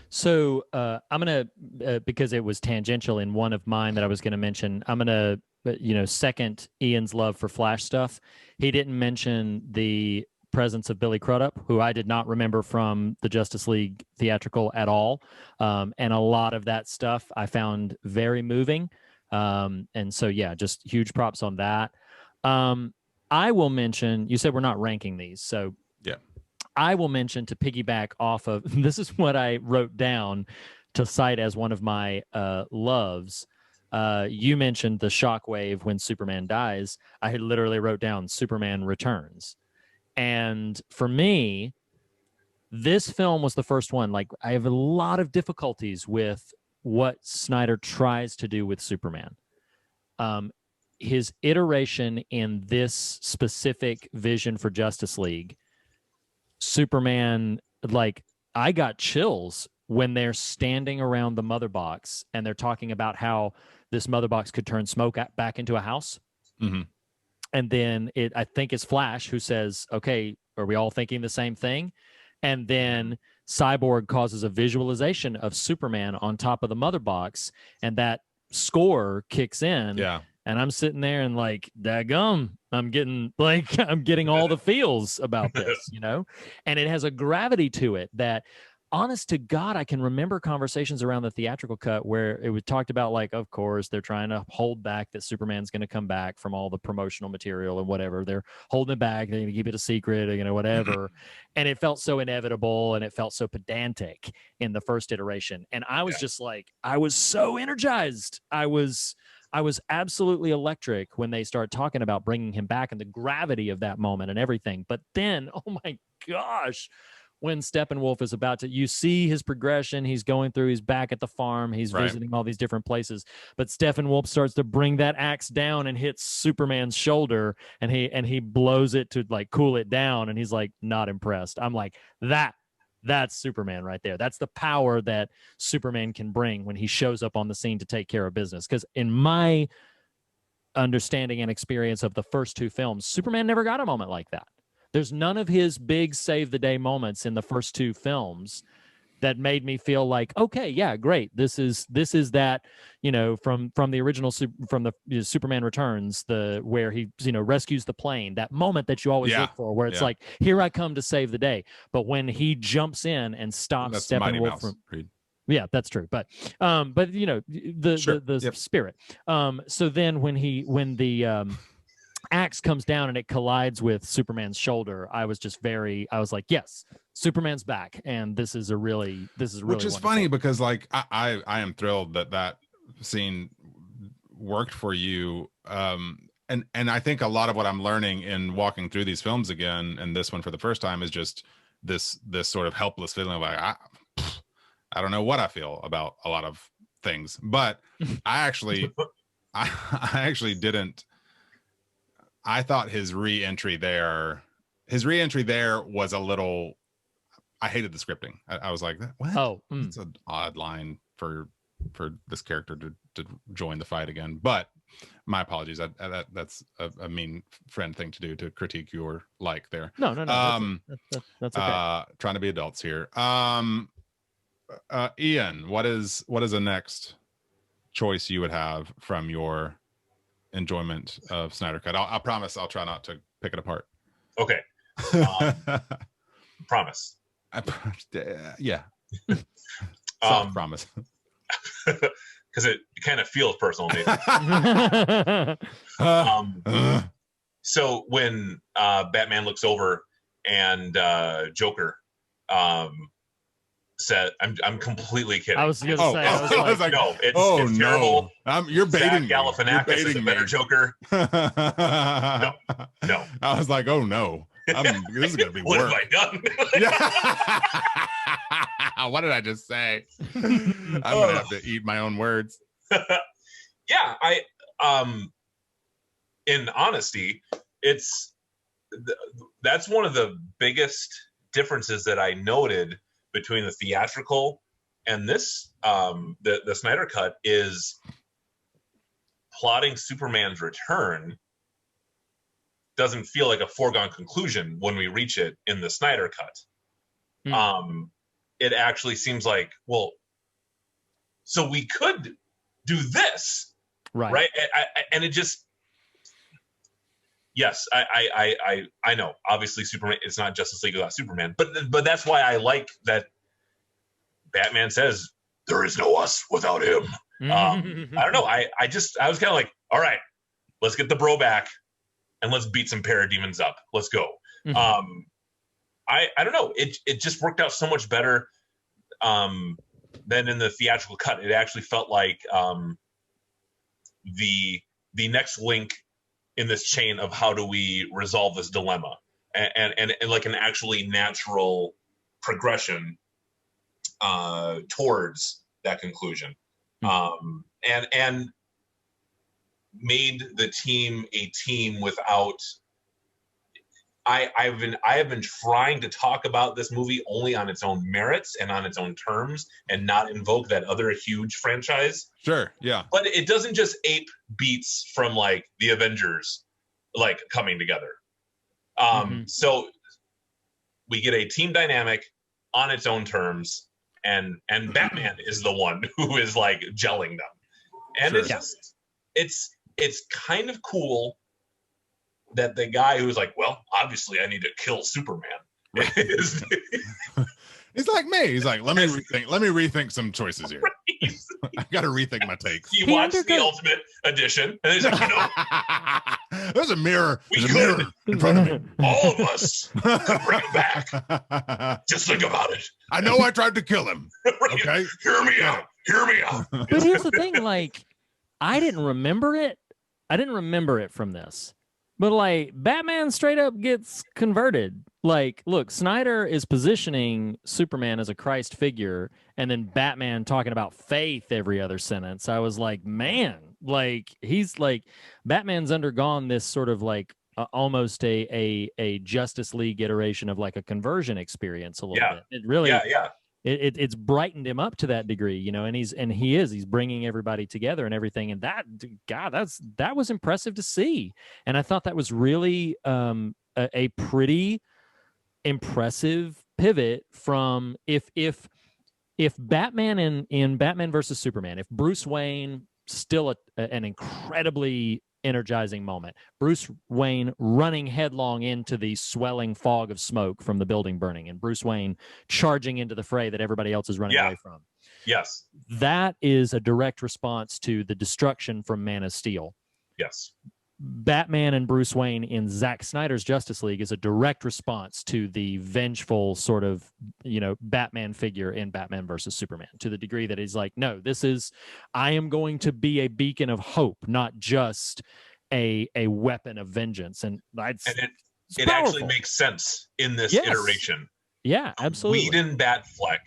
So I'm going to, because it was tangential in one of mine that I was going to mention, I'm going to, second Ian's love for Flash stuff. He didn't mention the presence of Billy Crudup, who I did not remember from the Justice League theatrical at all. And a lot of that stuff I found very moving. And so, just huge props on that. I will mention, you said we're not ranking these. So I will mention, to piggyback off of, this is what I wrote down to cite as one of my loves. You mentioned the shockwave when Superman dies. I had literally wrote down Superman Returns. And for me, this film was the first one. Like, I have a lot of difficulties with what Snyder tries to do with Superman. His iteration in this specific vision for Justice League, Superman, like, I got chills when they're standing around the mother box and they're talking about how this mother box could turn smoke back into a house. Mm-hmm. And then I think it's Flash who says, okay, are we all thinking the same thing? And then Cyborg causes a visualization of Superman on top of the mother box, and that score kicks in. Yeah. And I'm sitting there and like, daggum, I'm getting all the feels about this, and it has a gravity to it that honest to God, I can remember conversations around the theatrical cut where it was talked about, like, of course, they're trying to hold back that Superman's going to come back from all the promotional material and whatever. They're holding it back. They're going to keep it a secret, whatever. And it felt so inevitable and it felt so pedantic in the first iteration. And I was just like, I was so energized. I was absolutely electric when they start talking about bringing him back and the gravity of that moment and everything. But then, oh my gosh, when Steppenwolf is about to, you see his progression. He's going through, he's back at the farm. He's visiting all these different places. But Steppenwolf starts to bring that axe down and hits Superman's shoulder, and he blows it to like cool it down. And he's like, not impressed. I'm like, that's Superman right there. That's the power that Superman can bring when he shows up on the scene to take care of business. Because in my understanding and experience of the first two films, Superman never got a moment like that. There's none of his big save the day moments in the first two films that made me feel like, okay, yeah, great. This is that, from the original, from the Superman Returns, where he, rescues the plane, that moment that you always look for, where it's like, here I come to save the day. But when he jumps in and stops Steppenwolf from, yeah, that's true. But the spirit. So then when the axe comes down and it collides with Superman's shoulder, I was like, yes, Superman's back, and this is really which is wonderful. Funny because like I am thrilled that scene worked for you, and I think a lot of what I'm learning in walking through these films again, and this one for the first time, is just this sort of helpless feeling of like I don't know what I feel about a lot of things, but I actually didn't. I thought his re-entry there was a little, I hated the scripting. I was like, what? Oh, it's an odd line for this character to join the fight again. But my apologies. That's a mean friend thing to do, to critique your like there. No. That's okay. Trying to be adults here. Ian, what is the next choice you would have from your enjoyment of Snyder Cut? I promise I'll try not to pick it apart. Okay. Promise. Yeah. Soft promise. Because it kind of feels personal maybe. So when Batman looks over and Joker said, I'm completely kidding. I was gonna say, I was like, no, it's terrible. You're baiting me. Galifianakis is a better Joker. No. I was like, oh no, this is gonna be what work. have I done? Yeah. What did I just say? I'm gonna have to eat my own words. Yeah, in honesty, that's one of the biggest differences that I noted between the theatrical and this, the Snyder Cut, is plotting Superman's return doesn't feel like a foregone conclusion when we reach it in the Snyder Cut. It actually seems like, well, so we could do this, right? And it just, yes, I know. Obviously, Superman. It's not Justice League without Superman, but that's why I like that Batman says there is no us without him. I don't know. I was kind of like, all right, let's get the bro back and let's beat some parademons up. Let's go. I don't know. It just worked out so much better than in the theatrical cut. It actually felt like the next link in this chain of how do we resolve this dilemma, and like an actually natural progression towards that conclusion, and made the team a team without. I have been trying to talk about this movie only on its own merits and on its own terms, and not invoke that other huge franchise. Sure, yeah. But it doesn't just ape beats from like the Avengers, like coming together. So we get a team dynamic on its own terms, and Batman is the one who is like gelling them, and sure. It's kind of cool that the guy who's like, well, obviously I need to kill Superman. He's like me. He's like, let me rethink some choices here. I got to rethink my takes. He watched the Ultimate Edition, and he's like, you know, there's a mirror. There's a mirror in front of me. All of us could bring him back. Just think about it. I know I tried to kill him. Okay, hear me out. Hear me out. But here's the thing: like, I didn't remember it. I didn't remember it from this. But like Batman straight up gets converted. Like, look, Snyder is positioning Superman as a Christ figure, and then Batman talking about faith every other sentence. I was like, man, like he's like Batman's undergone this sort of like almost a Justice League iteration of like a conversion experience a little bit. It really, it's brightened him up to that degree, you know, and he's bringing everybody together and everything. And that, God, that was impressive to see. And I thought that was really a pretty impressive pivot from if Batman in Batman versus Superman, if Bruce Wayne still an incredibly energizing moment, Bruce Wayne running headlong into the swelling fog of smoke from the building burning, and Bruce Wayne charging into the fray that everybody else is running away from. Yes. That is a direct response to the destruction from Man of Steel. Yes. Batman and Bruce Wayne in Zack Snyder's Justice League is a direct response to the vengeful sort of, you know, Batman figure in Batman versus Superman, to the degree that he's like, no, I am going to be a beacon of hope, not just a weapon of vengeance. And it actually makes sense in this iteration. Yeah, absolutely. Whedon Batfleck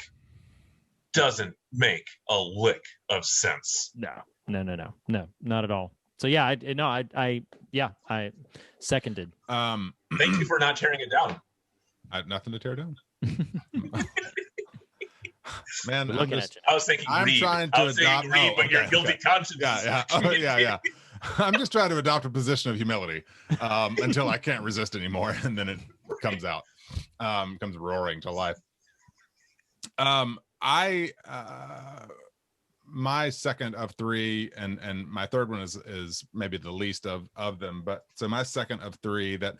doesn't make a lick of sense. No, not at all. So yeah, I seconded. Thank you for not tearing it down. I had nothing to tear down. Man, I was thinking I'm read. trying to adopt. Read, but your guilty conscience. Yeah. Oh, yeah. I'm just trying to adopt a position of humility until I can't resist anymore, and then it comes out, comes roaring to life. My second of three, and my third one is maybe the least of them, but so my second of three that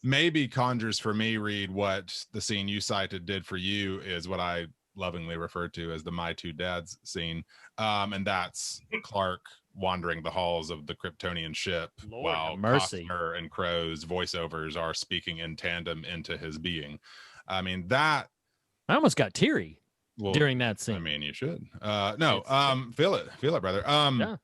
maybe conjures for me, Reed, what the scene you cited did for you is what I lovingly refer to as the My Two Dads scene, and that's Clark wandering the halls of the Kryptonian ship while Costner and Crow's voiceovers are speaking in tandem into his being. I mean, that I almost got teary. During that scene. I mean, you should. Feel it, brother.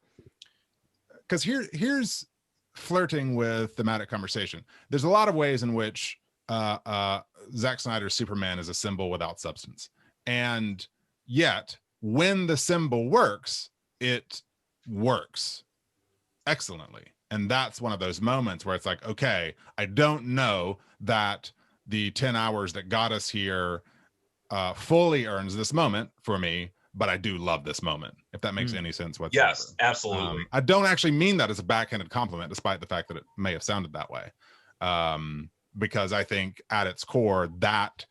Because here's flirting with thematic conversation. There's a lot of ways in which Zack Snyder's Superman is a symbol without substance, and yet when the symbol works, it works excellently. And that's one of those moments where it's like, okay, I don't know that the 10 hours that got us here fully earns this moment for me, but I do love this moment, if that makes any sense whatsoever. Yes, absolutely. I don't actually mean that as a backhanded compliment, despite the fact that it may have sounded that way, because I think at its core, that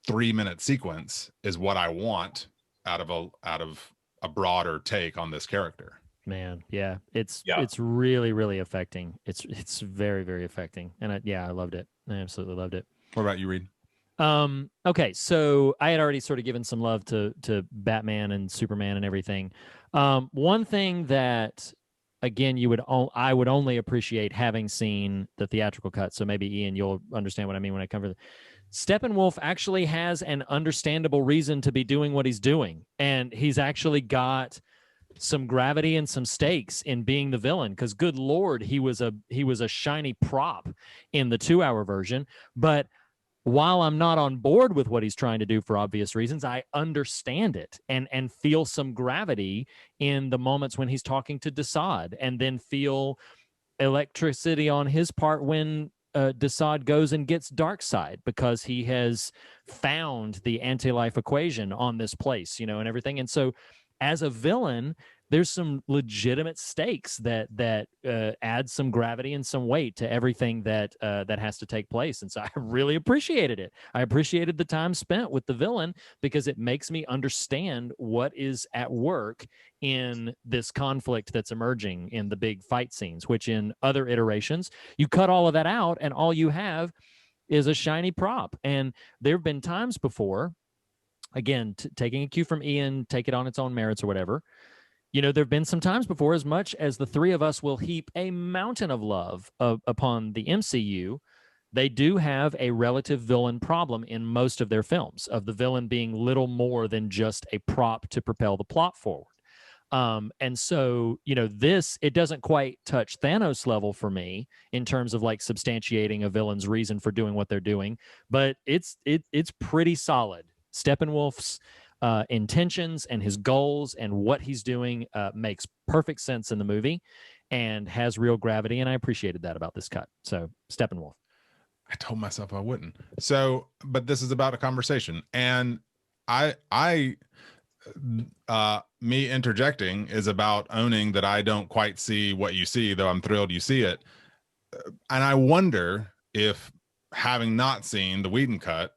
3-minute sequence is what I want out of a broader take on this character. Man, yeah, it's really, really affecting. It's very, very affecting, and I loved it. I absolutely loved it. What about you, Reed? Okay, so I had already sort of given some love to Batman and Superman and everything. One thing that, again, I would only appreciate having seen the theatrical cut. So maybe Ian, you'll understand what I mean when I come to the Steppenwolf actually has an understandable reason to be doing what he's doing, and he's actually got some gravity and some stakes in being the villain, because good Lord, he was a shiny prop in the 2-hour version. But while I'm not on board with what he's trying to do for obvious reasons, I understand it and feel some gravity in the moments when he's talking to Dceu, and then feel electricity on his part when Dceu goes and gets Darkseid, because he has found the anti-life equation on this place, you know, and everything. And so as a villain, there's some legitimate stakes that add some gravity and some weight to everything that has to take place. And so I really appreciated it. I appreciated the time spent with the villain, because it makes me understand what is at work in this conflict that's emerging in the big fight scenes, which in other iterations, you cut all of that out and all you have is a shiny prop. And there have been times before, again, taking a cue from Ian, take it on its own merits or whatever. You know, there have been some times before, as much as the three of us will heap a mountain of love upon the MCU, they do have a relative villain problem in most of their films, of the villain being little more than just a prop to propel the plot forward. And so, you know, it doesn't quite touch Thanos level for me in terms of like substantiating a villain's reason for doing what they're doing, but it's pretty solid. Steppenwolf's intentions and his goals and what he's doing makes perfect sense in the movie and has real gravity, and I appreciated that about this cut. So Steppenwolf. I told myself I wouldn't. So, but this is about a conversation, and me interjecting is about owning that I don't quite see what you see, though I'm thrilled you see it. And I wonder if having not seen the Whedon cut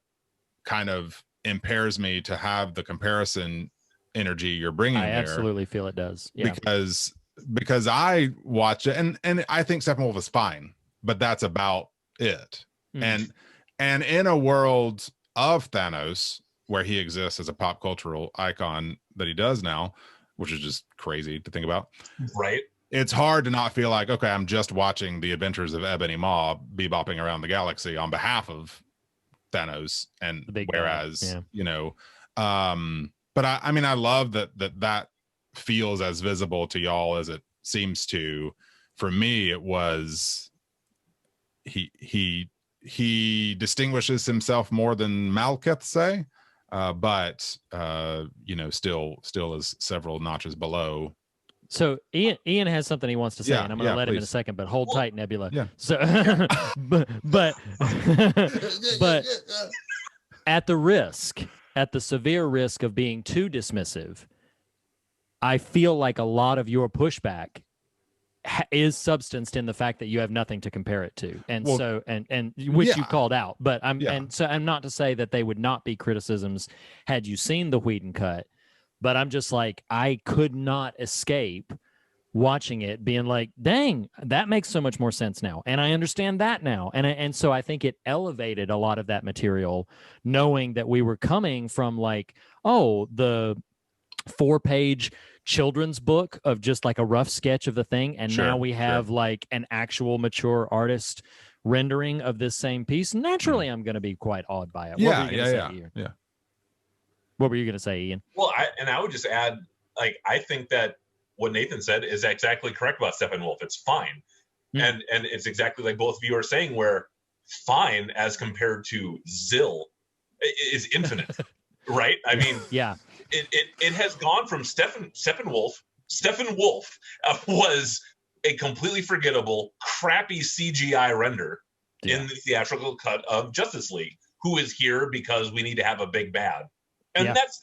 kind of impairs me to have the comparison energy you're bringing there. I absolutely feel it does. Yeah. Because I watch it and I think Steppenwolf is fine, but that's about it. And in a world of Thanos, where he exists as a pop cultural icon that he does now, which is just crazy to think about. Right. It's hard to not feel like, okay, I'm just watching the adventures of Ebony Maw bebopping around the galaxy on behalf of Thanos. And whereas, you know, but I mean, I love that feels as visible to y'all as it seems to. For me, it was he distinguishes himself more than Malekith, say. But you know, still is several notches below. So Ian has something he wants to say, and I'm going to let him in a second. But hold tight, Nebula. Yeah. So, but at the severe risk of being too dismissive, I feel like a lot of your pushback is substanced in the fact that you have nothing to compare it to, and which you called out. But I'm not to say that they would not be criticisms had you seen the Whedon cut, but I'm just like, I could not escape watching it being like, dang, that makes so much more sense now, and I understand that now, and so I think it elevated a lot of that material, knowing that we were coming from like, oh, the 4-page children's book of just like a rough sketch of the thing, and now we have like an actual mature artist rendering of this same piece. Naturally, I'm going to be quite awed by it. Yeah. What were you going to say, Ian? Well, I would just add, like, I think that what Nathan said is exactly correct about Steppenwolf. It's fine, and it's exactly like both of you are saying, where fine as compared to Zill is infinite, right? I mean, yeah. It has gone from Steppenwolf was a completely forgettable, crappy CGI render in the theatrical cut of Justice League, who is here because we need to have a big bad. And that's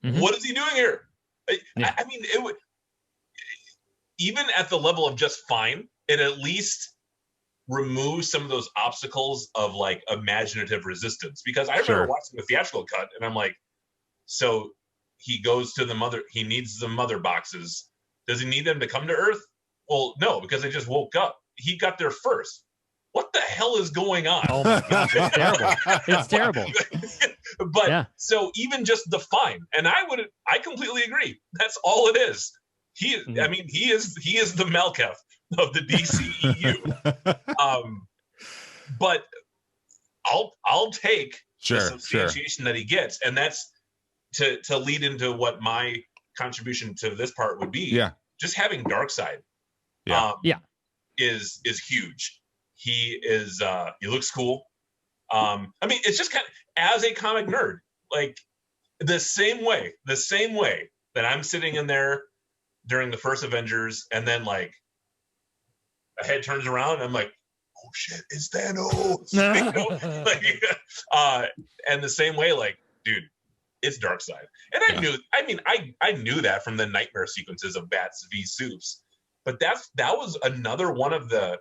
it. What is he doing here? I mean, it would, even at the level of just fine, it at least removes some of those obstacles of like imaginative resistance. Because I remember watching the theatrical cut and I'm like, so he goes to he needs the mother boxes. Does he need them to come to Earth? Well, no, because they just woke up. He got there first. What the hell is going on? Oh my gosh, it's terrible. It's terrible. But so even just the fine, and I completely agree. That's all it is. I mean, he is the Malekith of the DCEU. But I'll take the substantiation that he gets, and that's to lead into what my contribution to this part would be. Just having Darkseid is huge. He looks cool. I mean, it's just kind of, as a comic nerd, like the same way that I'm sitting in there during the first Avengers, and then like a head turns around and I'm like, oh shit, it's Thanos. You know? And the same way, like, dude, it's Darkseid. And I knew that from the nightmare sequences of Bats v Supes. But that was another one of the,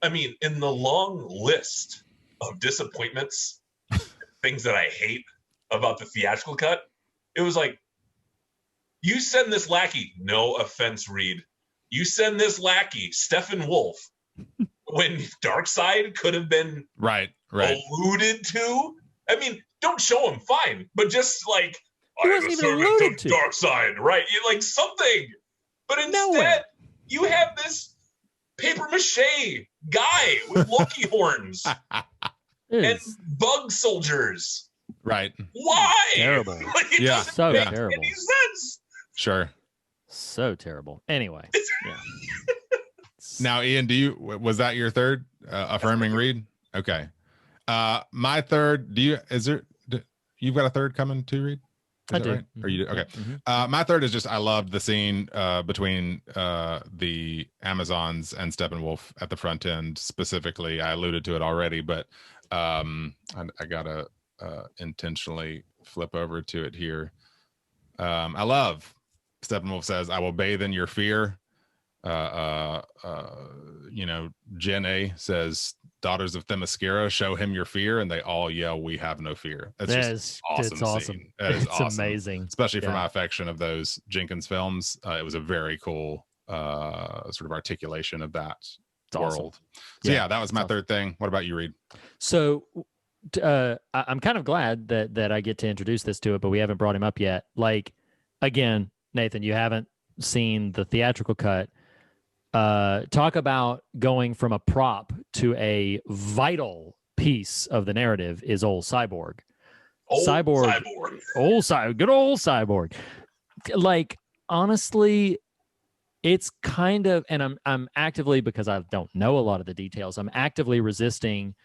I mean, in the long list of disappointments, things that I hate about the theatrical cut, it was like, you send this lackey, no offense, Reed. You send this lackey, Steppenwolf, when Darkseid could have been right alluded to. I mean, don't show him, fine, but just like he wasn't even alluded to Darkseid, right? Like something. But instead, you have this paper mache guy with Loki horns and bug soldiers. Right. Why? Terrible. Like, it doesn't so make terrible. any sense. Sure. So terrible. Anyway. Yeah. Now, Ian, was that your third affirming read? Okay. My third, you've got a third coming to read? I do. Right? Or you do? Okay. Mm-hmm. My third is just, I loved the scene between the Amazons and Steppenwolf at the front end specifically. I alluded to it already, but I gotta intentionally flip over to it here. I love Steppenwolf says, "I will bathe in your fear." Jen A says, "Daughters of Themyscira, show him your fear," and they all yell, "We have no fear." That's just awesome. It's awesome. Scene. That is it's awesome. Amazing, especially for my affection of those Jenkins films. It was a very cool sort of articulation of that world. Awesome. So yeah, that was my third thing. What about you, Reed? So I'm kind of glad that I get to introduce this to it, but we haven't brought him up yet. Like, again, Nathan, you haven't seen the theatrical cut. Talk about going from a prop to a vital piece of the narrative is old Cyborg. Good old Cyborg. Like, honestly, it's kind of, and I'm actively, because I don't know a lot of the details, I'm actively resisting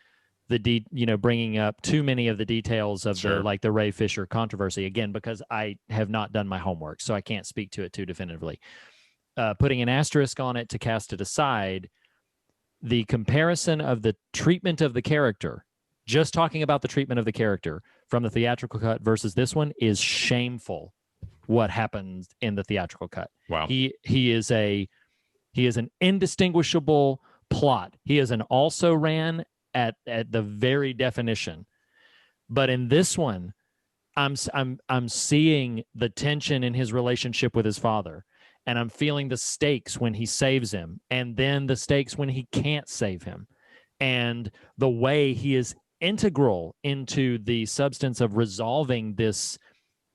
bringing up too many of the details of the Ray Fisher controversy, again, because I have not done my homework, so I can't speak to it too definitively. Putting an asterisk on it to cast it aside, the comparison of the treatment of the character, just talking about the treatment of the character from the theatrical cut versus this one, is shameful. What happened in the theatrical cut? Wow. He is an indistinguishable plot. He is an also ran at the very definition. But in this one, I'm seeing the tension in his relationship with his father. And I'm feeling the stakes when he saves him, and then the stakes when he can't save him, and the way he is integral into the substance of resolving this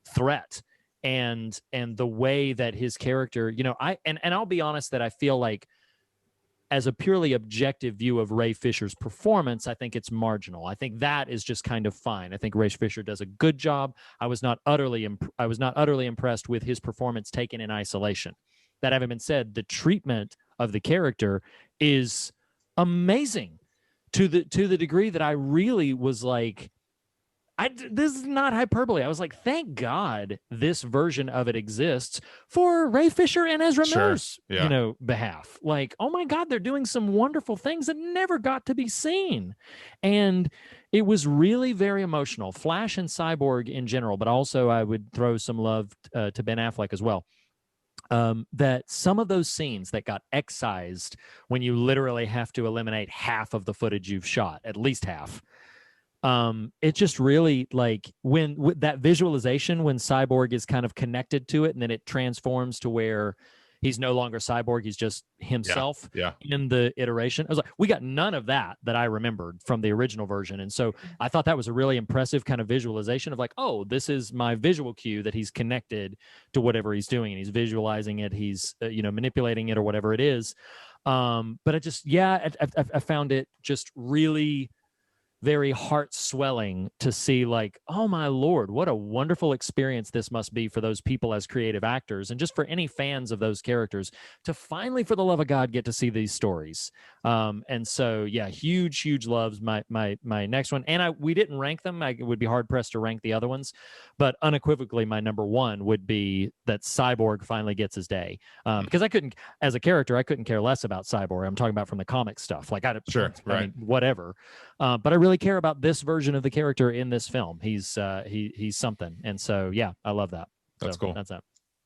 threat, and the way that his character, I'll be honest that I feel like, as a purely objective view of Ray Fisher's performance, I think it's marginal. I think that is just kind of fine. I think Ray Fisher does a good job. I was not utterly impressed with his performance taken in isolation. That having been said, the treatment of the character is amazing to the degree that I really was like, this is not hyperbole. I was like, thank God this version of it exists for Ray Fisher and Ezra Miller's, behalf. Like, oh my God, they're doing some wonderful things that never got to be seen. And it was really very emotional. Flash and Cyborg in general, but also I would throw some love to Ben Affleck as well. That some of those scenes that got excised when you literally have to eliminate half of the footage you've shot, at least half. It just really, like, when that visualization, when Cyborg is kind of connected to it, and then it transforms to where he's no longer Cyborg, he's just himself in the iteration. I was like, we got none of that I remembered from the original version. And so I thought that was a really impressive kind of visualization of like, oh, this is my visual cue that he's connected to whatever he's doing, and he's visualizing it, he's manipulating it or whatever it is. But I just, I found it just really very heart swelling to see, like, oh my Lord, what a wonderful experience this must be for those people as creative actors, and just for any fans of those characters to finally, for the love of God, get to see these stories. And so, huge loves. My next one, and we didn't rank them. I would be hard pressed to rank the other ones, but unequivocally, my number one would be that Cyborg finally gets his day. Because I couldn't, as a character, I couldn't care less about Cyborg. I'm talking about from the comic stuff. Like, I mean, whatever. But I really care about this version of the character in this film. He's something. And so, I love that. That's cool. That's that.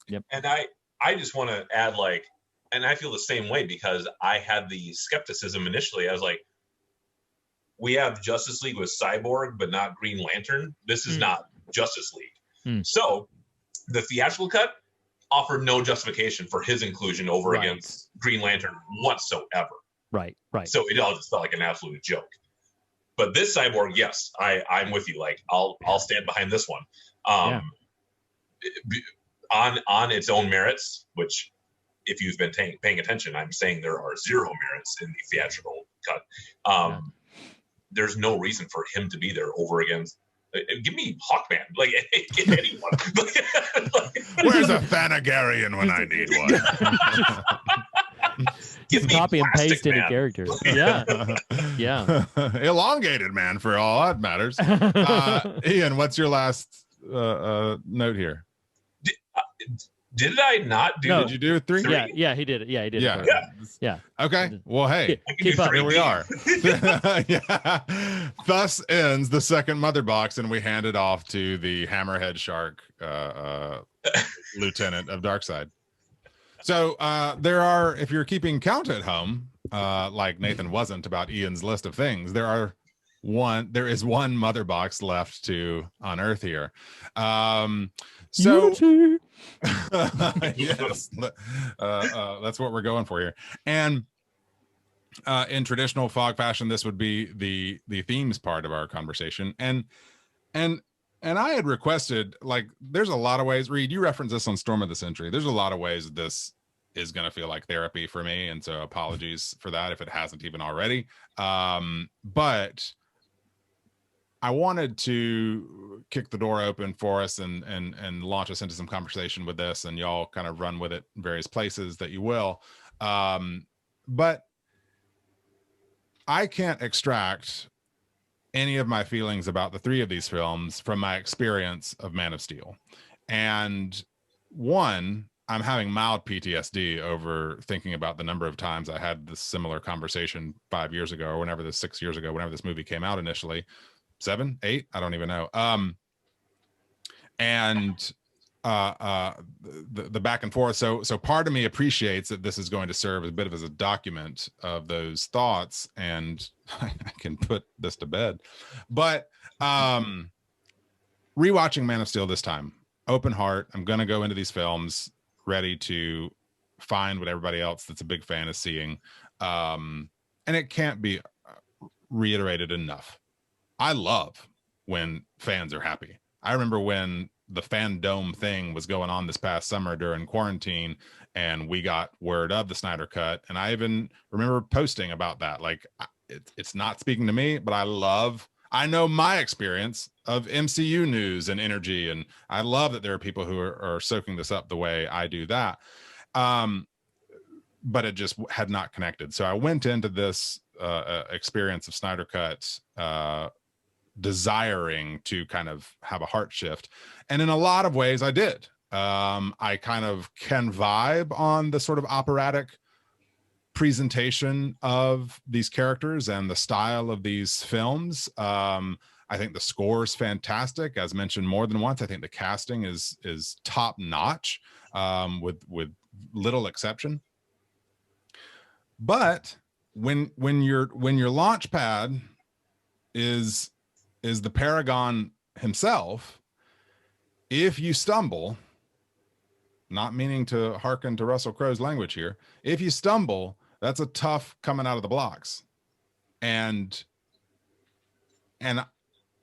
Yep. And I just want to add, like, and I feel the same way, because I had the skepticism initially. I was like, we have Justice League with Cyborg, but not Green Lantern. This is not Justice League. So the theatrical cut offered no justification for his inclusion over against Green Lantern whatsoever. Right. So it all just felt like an absolute joke. But this Cyborg, yes, I'm with you. Like I'll stand behind this one. On its own merits, which if you've been paying attention, I'm saying there are zero merits in the theatrical cut. There's no reason for him to be there over against. Give me Hawkman, like give anyone. Where's a Thanagarian when I need one? Give me copy and paste any character. Yeah. Elongated man for all that matters. Ian, what's your last note here? Did I not do? No. Did you do 3? Yeah, he did it. Yeah, he did. Yeah. Okay. Well, hey, keep up. Here we are. Thus ends the second mother box, and we hand it off to the Hammerhead Shark lieutenant of Darkseid. So there are, if you're keeping count at home, like Nathan wasn't about Ian's list of things, there is one mother box left to unearth here. So yes, that's what we're going for here. And in traditional Fog fashion, this would be the themes part of our conversation. And I had requested, like, there's a lot of ways. Reed, you referenced this on Storm of the Century. There's a lot of ways this is going to feel like therapy for me, and so apologies for that if it hasn't even already. But I wanted to kick the door open for us and launch us into some conversation with this, and y'all kind of run with it in various places that you will. But I can't extract any of my feelings about the 3 of these films from my experience of Man of Steel. And one, I'm having mild PTSD over thinking about the number of times I had this similar conversation 5 years ago, or 6 years ago, whenever this movie came out initially. 7, 8, I don't even know. The back and forth. So part of me appreciates that this is going to serve as a bit of a document of those thoughts, and I can put this to bed. But rewatching Man of Steel this time, open heart. I'm going to go into these films ready to find what everybody else that's a big fan is seeing. And it can't be reiterated enough. I love when fans are happy. I remember when the fandom thing was going on this past summer during quarantine, and we got word of the Snyder Cut, and I even remember posting about that. Like, it's not speaking to me, but I know my experience of MCU news and energy, and I love that there are people who are soaking this up the way I do that. But it just had not connected. So I went into this experience of Snyder Cut desiring to kind of have a heart shift, and in a lot of ways I did. I kind of can vibe on the sort of operatic presentation of these characters and the style of these films. I think the score is fantastic, as mentioned more than once. I think the casting is top notch, with little exception. But when your launch pad is the Paragon himself, if you stumble, not meaning to hearken to Russell Crowe's language here, if you stumble, that's a tough coming out of the blocks. And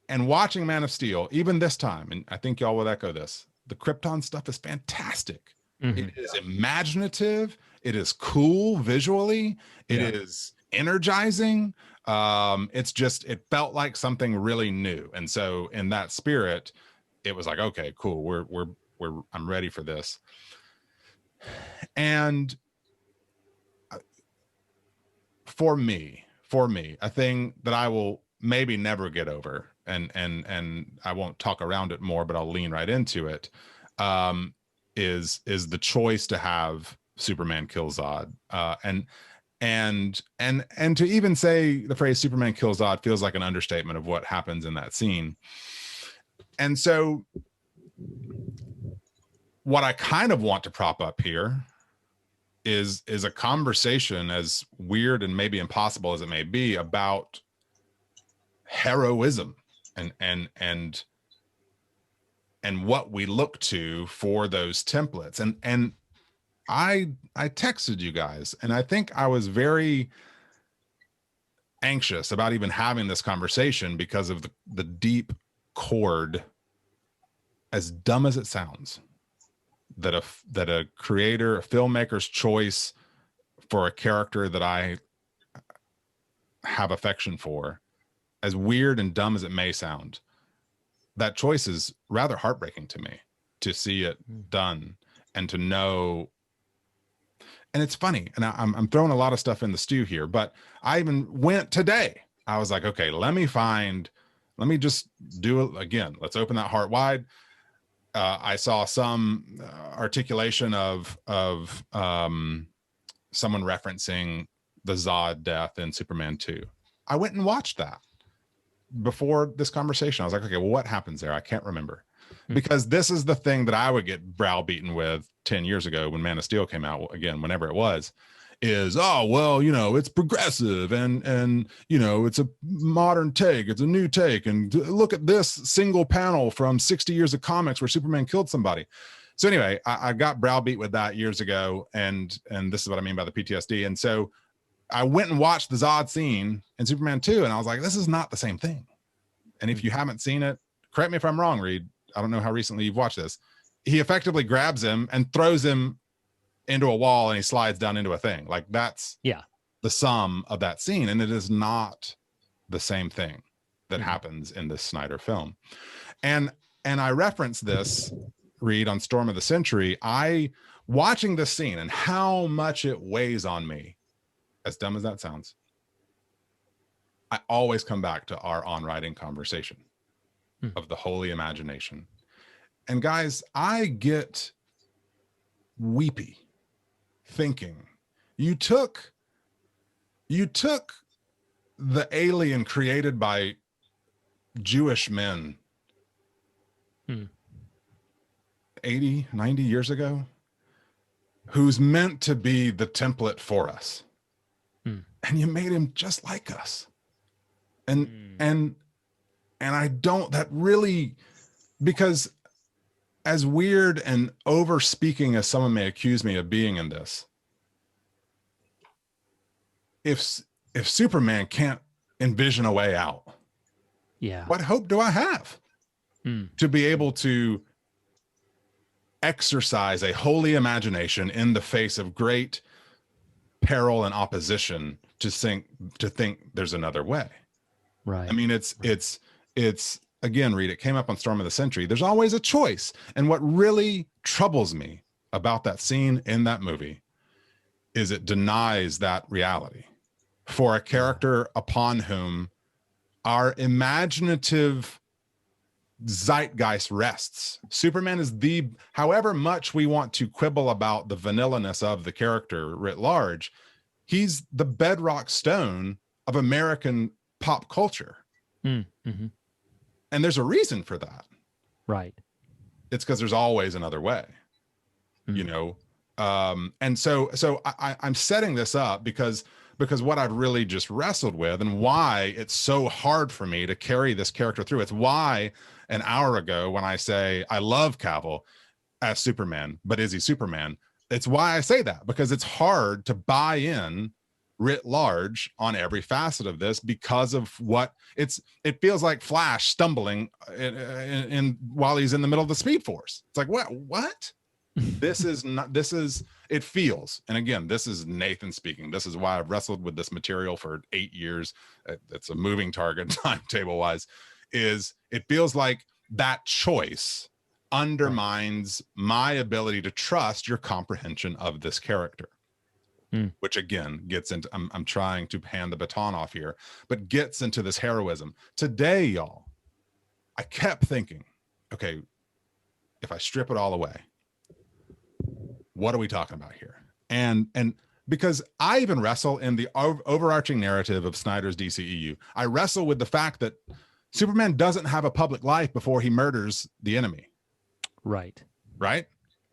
watching Man of Steel, even this time, and I think y'all will echo this, the Krypton stuff is fantastic. Mm-hmm. It is imaginative. It is cool visually. It is energizing. It felt like something really new. And so in that spirit, it was like, okay, cool. I'm ready for this. And for me, a thing that I will maybe never get over, and I won't talk around it more, but I'll lean right into it, is the choice to have Superman kill Zod. And to even say the phrase Superman kills Zod feels like an understatement of what happens in that scene. And so what I kind of want to prop up here is a conversation, as weird and maybe impossible as it may be, about heroism and what we look to for those templates. And I texted you guys, and I think I was very anxious about even having this conversation because of the deep chord, as dumb as it sounds, that a creator, a filmmaker's choice for a character that I have affection for, as weird and dumb as it may sound, that choice is rather heartbreaking to me, to see it done and to know. And it's funny, and I'm throwing a lot of stuff in the stew here, but I even went today. I was like, okay, let me just do it again. Let's open that heart wide. I saw some articulation of someone referencing the Zod death in Superman 2. I went and watched that before this conversation. I was like, okay, well, what happens there? I can't remember. Because this is the thing that I would get browbeaten with 10 years ago when Man of Steel came out, again, whenever it was, is, oh, well, you know, it's progressive and, you know, it's a modern take. It's a new take. And look at this single panel from 60 years of comics where Superman killed somebody. So anyway, I got browbeat with that years ago. And this is what I mean by the PTSD. And so I went and watched the Zod scene in Superman 2, and I was like, this is not the same thing. And if you haven't seen it, correct me if I'm wrong, Reed. I don't know how recently you've watched this. He effectively grabs him and throws him into a wall, and he slides down into a thing. Like, that's the sum of that scene. And it is not the same thing that happens in this Snyder film. And I reference this, Reed, on Storm of the Century. Watching this scene and how much it weighs on me, as dumb as that sounds, I always come back to our on-writing conversation of the holy imagination. And guys, I get weepy thinking, you took the alien created by Jewish men 80, 90 years ago, who's meant to be the template for us. And you made him just like us. And I don't, that really, because as weird and over speaking as someone may accuse me of being in this, if Superman can't envision a way out, what hope do I have to be able to exercise a holy imagination in the face of great peril and opposition to think there's another way? Right. I mean, it's again, Reed, it came up on Storm of the Century. There's always a choice. And what really troubles me about that scene in that movie is it denies that reality for a character upon whom our imaginative zeitgeist rests. Superman is however much we want to quibble about the vanilla-ness of the character writ large, he's the bedrock stone of American pop culture. And there's a reason for that. Right. It's because there's always another way, you know? And so I'm setting this up because what I've really just wrestled with and why it's so hard for me to carry this character through. It's why an hour ago, when I say I love Cavill as Superman, but is he Superman? It's why I say that, because it's hard to buy in writ large on every facet of this because of what it feels like Flash stumbling in while he's in the middle of the Speed Force. It's like, what? It feels, and again, this is Nathan speaking. This is why I've wrestled with this material for 8 years. It's a moving target timetable wise. It feels like that choice undermines my ability to trust your comprehension of this character. Which again gets into, I'm trying to hand the baton off here, but gets into this heroism. Today, y'all, I kept thinking, okay, if I strip it all away, what are we talking about here? And because I even wrestle in the overarching narrative of Snyder's DCEU, I wrestle with the fact that Superman doesn't have a public life before he murders the enemy. Right.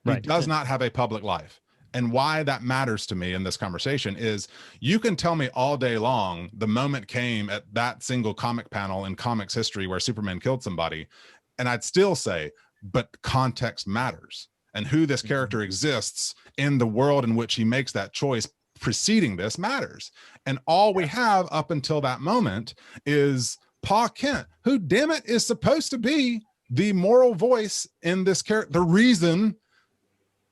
He does not have a public life. And why that matters to me in this conversation is you can tell me all day long the moment came at that single comic panel in comics history where Superman killed somebody, and I'd still say, but context matters. And who this character exists in the world in which he makes that choice preceding this matters. And all we have up until that moment is Pa Kent, who, damn it, is supposed to be the moral voice in this character. The reason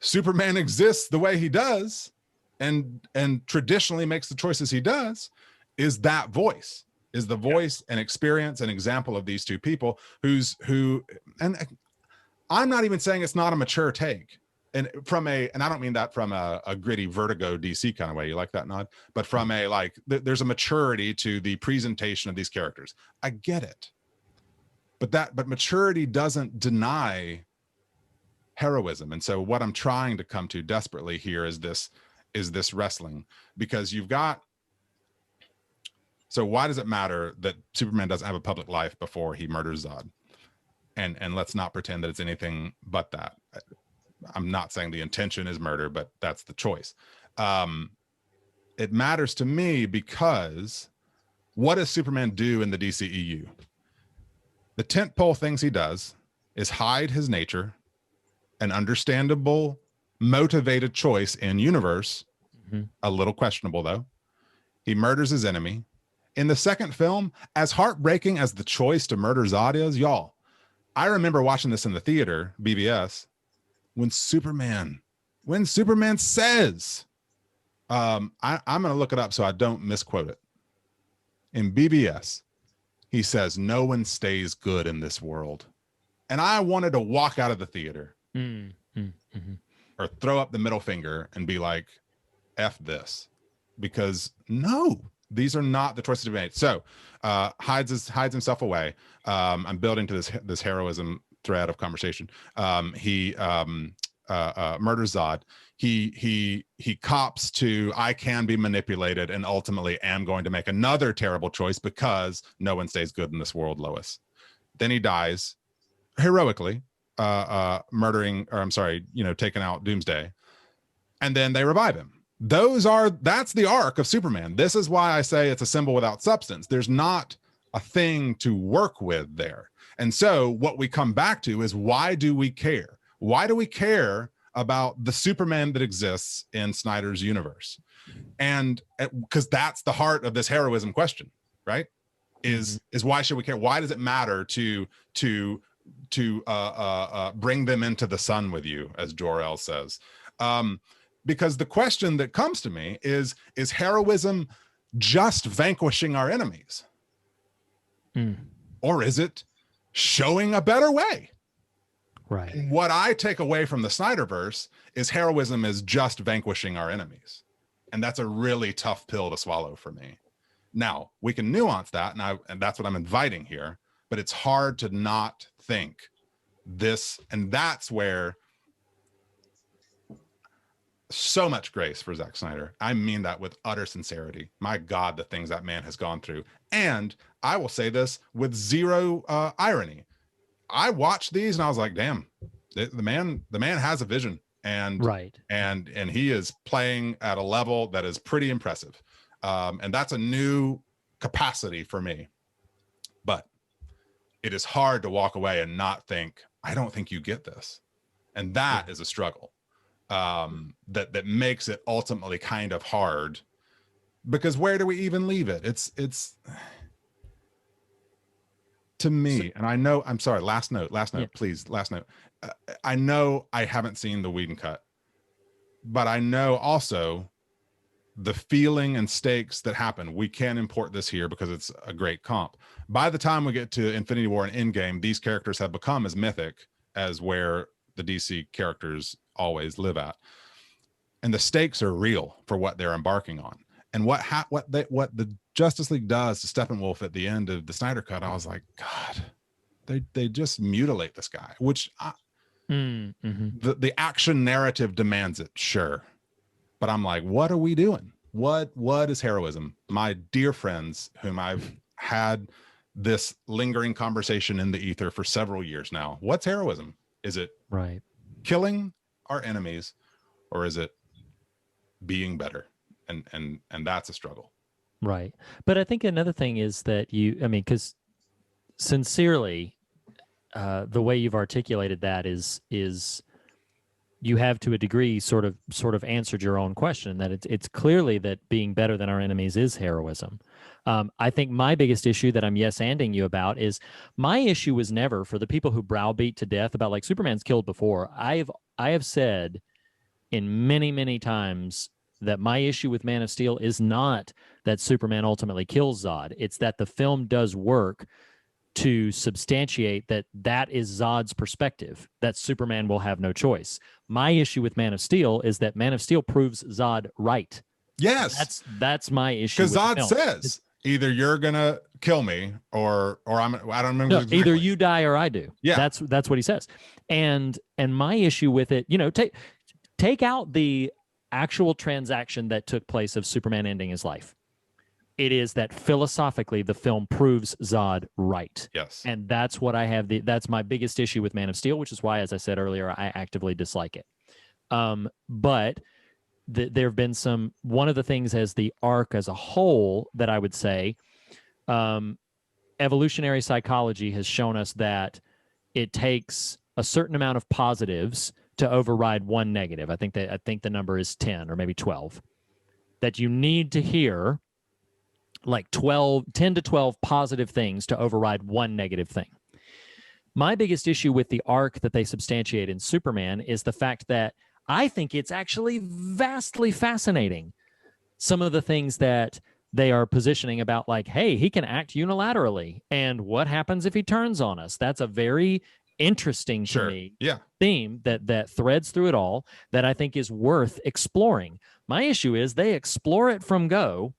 Superman exists the way he does and traditionally makes the choices he does is that voice, is the voice and experience and example of these two people and I'm not even saying it's not a mature take. And I don't mean that from a gritty Vertigo DC kind of way. You like that, Nod? But from there's a maturity to the presentation of these characters. I get it. But maturity doesn't deny heroism. And so what I'm trying to come to desperately here is this wrestling, because you've got, so why does it matter that Superman doesn't have a public life before he murders Zod? And let's not pretend that it's anything but that. I'm not saying the intention is murder, but that's the choice. It matters to me because what does Superman do in the DCEU? The tentpole things he does is hide his nature, an understandable, motivated choice in universe, a little questionable though. He murders his enemy. In the second film, as heartbreaking as the choice to murder Zod is, y'all, I remember watching this in the theater, BBS, when Superman says, I'm going to look it up so I don't misquote it. In BBS, he says, "No one stays good in this world." And I wanted to walk out of the theater or throw up the middle finger and be like, F this, because no, these are not the choices to be made. So hides himself away. I'm building to this heroism thread of conversation. He murders Zod. He cops to, I can be manipulated and ultimately am going to make another terrible choice because no one stays good in this world, Lois. Then he dies heroically, taking out Doomsday. And then they revive him. That's the arc of Superman. This is why I say it's a symbol without substance. There's not a thing to work with there. And so what we come back to is, why do we care? Why do we care about the Superman that exists in Snyder's universe? And because that's the heart of this heroism question, right? Is why should we care? Why does it matter to bring them into the sun with you, as Jor-El says? Because the question that comes to me is heroism just vanquishing our enemies? Or is it showing a better way? Right. And what I take away from the Snyderverse is heroism is just vanquishing our enemies. And that's a really tough pill to swallow for me. Now, we can nuance that, and that's what I'm inviting here, but it's hard to not think this, and that's where so much grace for Zack Snyder. I mean that with utter sincerity. My God, the things that man has gone through. And I will say this with zero irony. I watched these and I was like, damn, the man has a vision, and right. And he is playing at a level that is pretty impressive. And that's a new capacity for me. But it is hard to walk away and not think, I don't think you get this. And that is a struggle. That makes it ultimately kind of hard, because where do we even leave it? It's to me, and I know, I'm sorry, last note, please, last note. I know I haven't seen the Whedon cut, but I know also the feeling and stakes that happen. We can import this here because it's a great comp. By the time we get to Infinity War and Endgame, these characters have become as mythic as where the DC characters always live at, and the stakes are real for what they're embarking on. And what the Justice League does to Steppenwolf at the end of the Snyder cut, I was like, God, they just mutilate this guy, which the action narrative demands it, sure, but I'm like, what are we doing? What is heroism? My dear friends, whom I've had this lingering conversation in the ether for several years now, what's heroism? Is it right killing our enemies, or is it being better? And that's a struggle. Right. But I think another thing is that because sincerely, the way you've articulated that is you have to a degree sort of answered your own question, that it's clearly that being better than our enemies is heroism. I think my biggest issue that I'm yes-anding you about is my issue was never for the people who browbeat to death about like Superman's killed before. I have said in many, many times that my issue with Man of Steel is not that Superman ultimately kills Zod. It's that the film does work to substantiate that is Zod's perspective, that Superman will have no choice. My issue with Man of Steel is that Man of Steel proves Zod right. Yes. That's my issue. Because Zod says, either you're gonna kill me or I don't remember. No, exactly. Either you die or I do. Yeah. That's what he says. And my issue with it, take out the actual transaction that took place of Superman ending his life. It is that philosophically the film proves Zod right. Yes. And that's what I have. That's my biggest issue with Man of Steel, which is why, as I said earlier, I actively dislike it. But there have been one of the things as the arc as a whole that I would say, evolutionary psychology has shown us that it takes a certain amount of positives to override one negative. I think the number is 10 or maybe 12. That you need to hear like 10 to 12 positive things to override one negative thing. My biggest issue with the arc that they substantiate in Superman is the fact that I think it's actually vastly fascinating. Some of the things that they are positioning about, like, hey, he can act unilaterally. And what happens if he turns on us? That's a very interesting to me theme that threads through it all that I think is worth exploring. My issue is they explore it from go,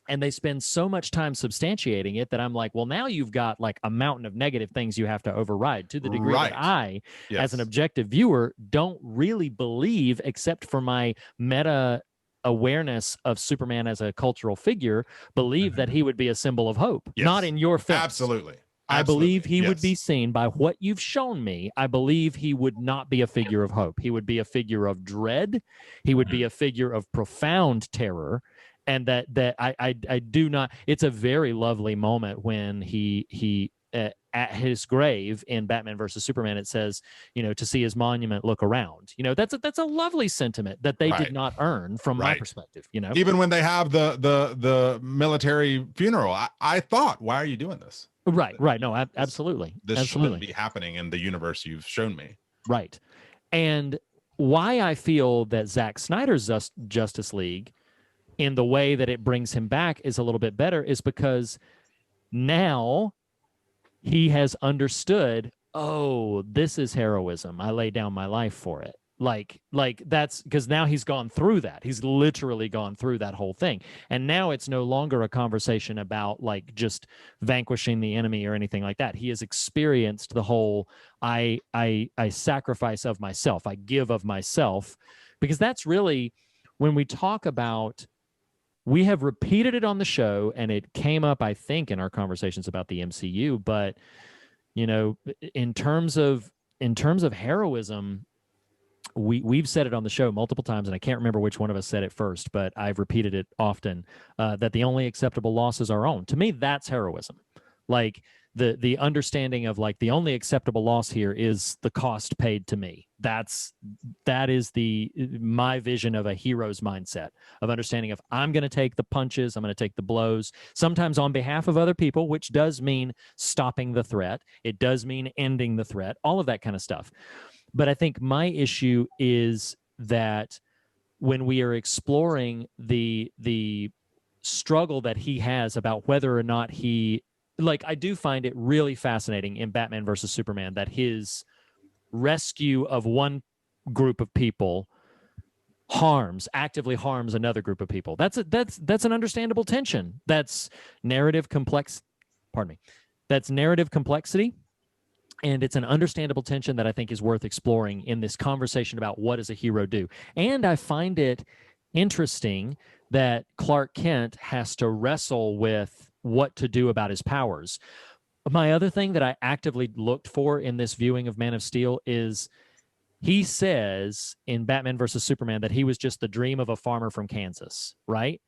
and they spend so much time substantiating it that I'm like, well, now you've got like a mountain of negative things you have to override, to the degree that I, as an objective viewer, don't really believe, except for my meta awareness of Superman as a cultural figure, believe that he would be a symbol of hope. Not in your film. Absolutely. I believe he would be seen by what you've shown me. I believe he would not be a figure of hope. He would be a figure of dread. He would be a figure of profound terror. And that I do not. It's a very lovely moment when he at his grave in Batman versus Superman. It says, to see his monument, look around. That's a lovely sentiment that they did not earn from my perspective. Even when they have the military funeral, I thought, why are you doing this? Right. No, absolutely. This shouldn't be happening in the universe you've shown me. Right. And why I feel that Zack Snyder's Justice League, in the way that it brings him back, is a little bit better, is because now he has understood, oh, this is heroism. I lay down my life for it. Like that's because now he's gone through that. He's literally gone through that whole thing. And now it's no longer a conversation about like just vanquishing the enemy or anything like that. He has experienced the whole I sacrifice of myself. I give of myself, because that's really when we talk about. We have repeated it on the show, and it came up, I think, in our conversations about the MCU. But, in terms of heroism, we've said it on the show multiple times, and I can't remember which one of us said it first, but I've repeated it often, that the only acceptable loss is our own. To me, that's heroism. Like the understanding of like the only acceptable loss here is the cost paid to me. That is my vision of a hero's mindset, of understanding of I'm going to take the punches, I'm going to take the blows, sometimes on behalf of other people, which does mean stopping the threat. It does mean ending the threat, all of that kind of stuff. But I think my issue is that when we are exploring the struggle that he has about whether or not I do find it really fascinating in Batman versus Superman that his rescue of one group of people actively harms another group of people. That's an understandable tension. That's narrative That's narrative complexity. And it's an understandable tension that I think is worth exploring in this conversation about what does a hero do. And I find it interesting that Clark Kent has to wrestle with what to do about his powers. My other thing that I actively looked for in this viewing of Man of Steel is he says in Batman versus Superman that he was just the dream of a farmer from Kansas, right?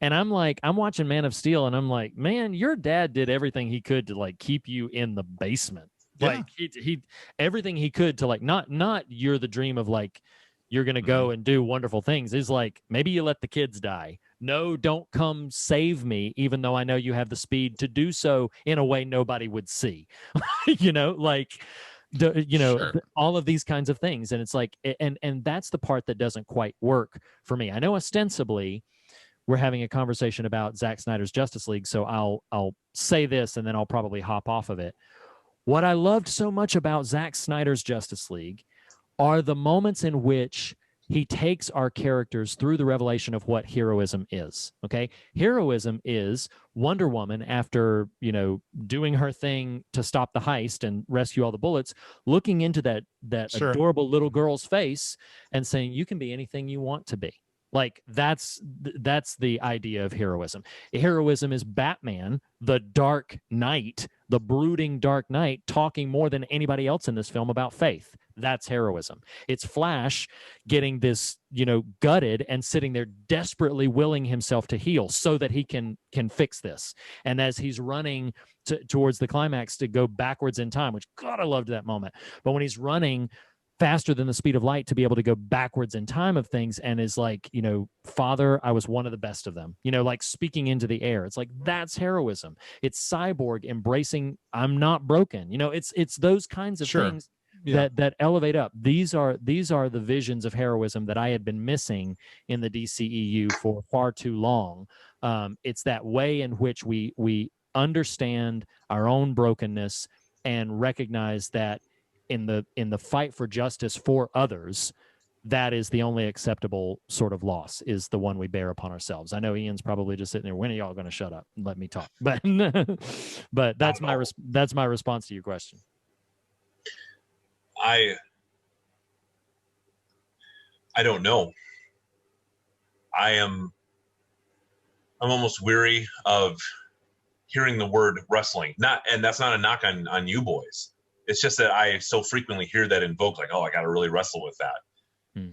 And I'm watching Man of Steel and I'm like, man, your dad did everything he could to like keep you in the basement Like he everything he could to like not you're the dream of like you're gonna go and do wonderful things is like maybe you let the kids die. No, don't come save me, even though I know you have the speed to do so in a way nobody would see. You know, like all of these kinds of things. And it's like and that's the part that doesn't quite work for me. I know ostensibly we're having a conversation about Zack Snyder's Justice League, so I'll say this and then I'll probably hop off of it. What I loved so much about Zack Snyder's Justice League are the moments in which he takes our characters through the revelation of what heroism is. Okay, heroism is Wonder Woman, after doing her thing to stop the heist and rescue all the bullets, looking into that adorable little girl's face and saying, "You can be anything you want to be." Like that's the idea of heroism. Heroism is Batman, the Dark Knight, the brooding Dark Knight, talking more than anybody else in this film about faith. That's heroism. It's Flash getting this, gutted and sitting there desperately willing himself to heal so that he can fix this. And as he's running towards the climax to go backwards in time, which God, I loved that moment. But when he's running faster than the speed of light to be able to go backwards in time of things and is like, Father, I was one of the best of them, like speaking into the air. It's like, that's heroism. It's Cyborg embracing, I'm not broken. It's those kinds of things that elevate up. These are the visions of heroism that I had been missing in the DCEU for far too long. It's that way in which we understand our own brokenness and recognize that in the fight for justice for others, that is the only acceptable sort of loss, is the one we bear upon ourselves. I know Ian's probably just sitting there, when are y'all going to shut up and let me talk? But that's my response to your question. I don't know. I'm almost weary of hearing the word wrestling. And that's not a knock on you boys. It's just that I so frequently hear that invoked, like, oh, I got to really wrestle with that.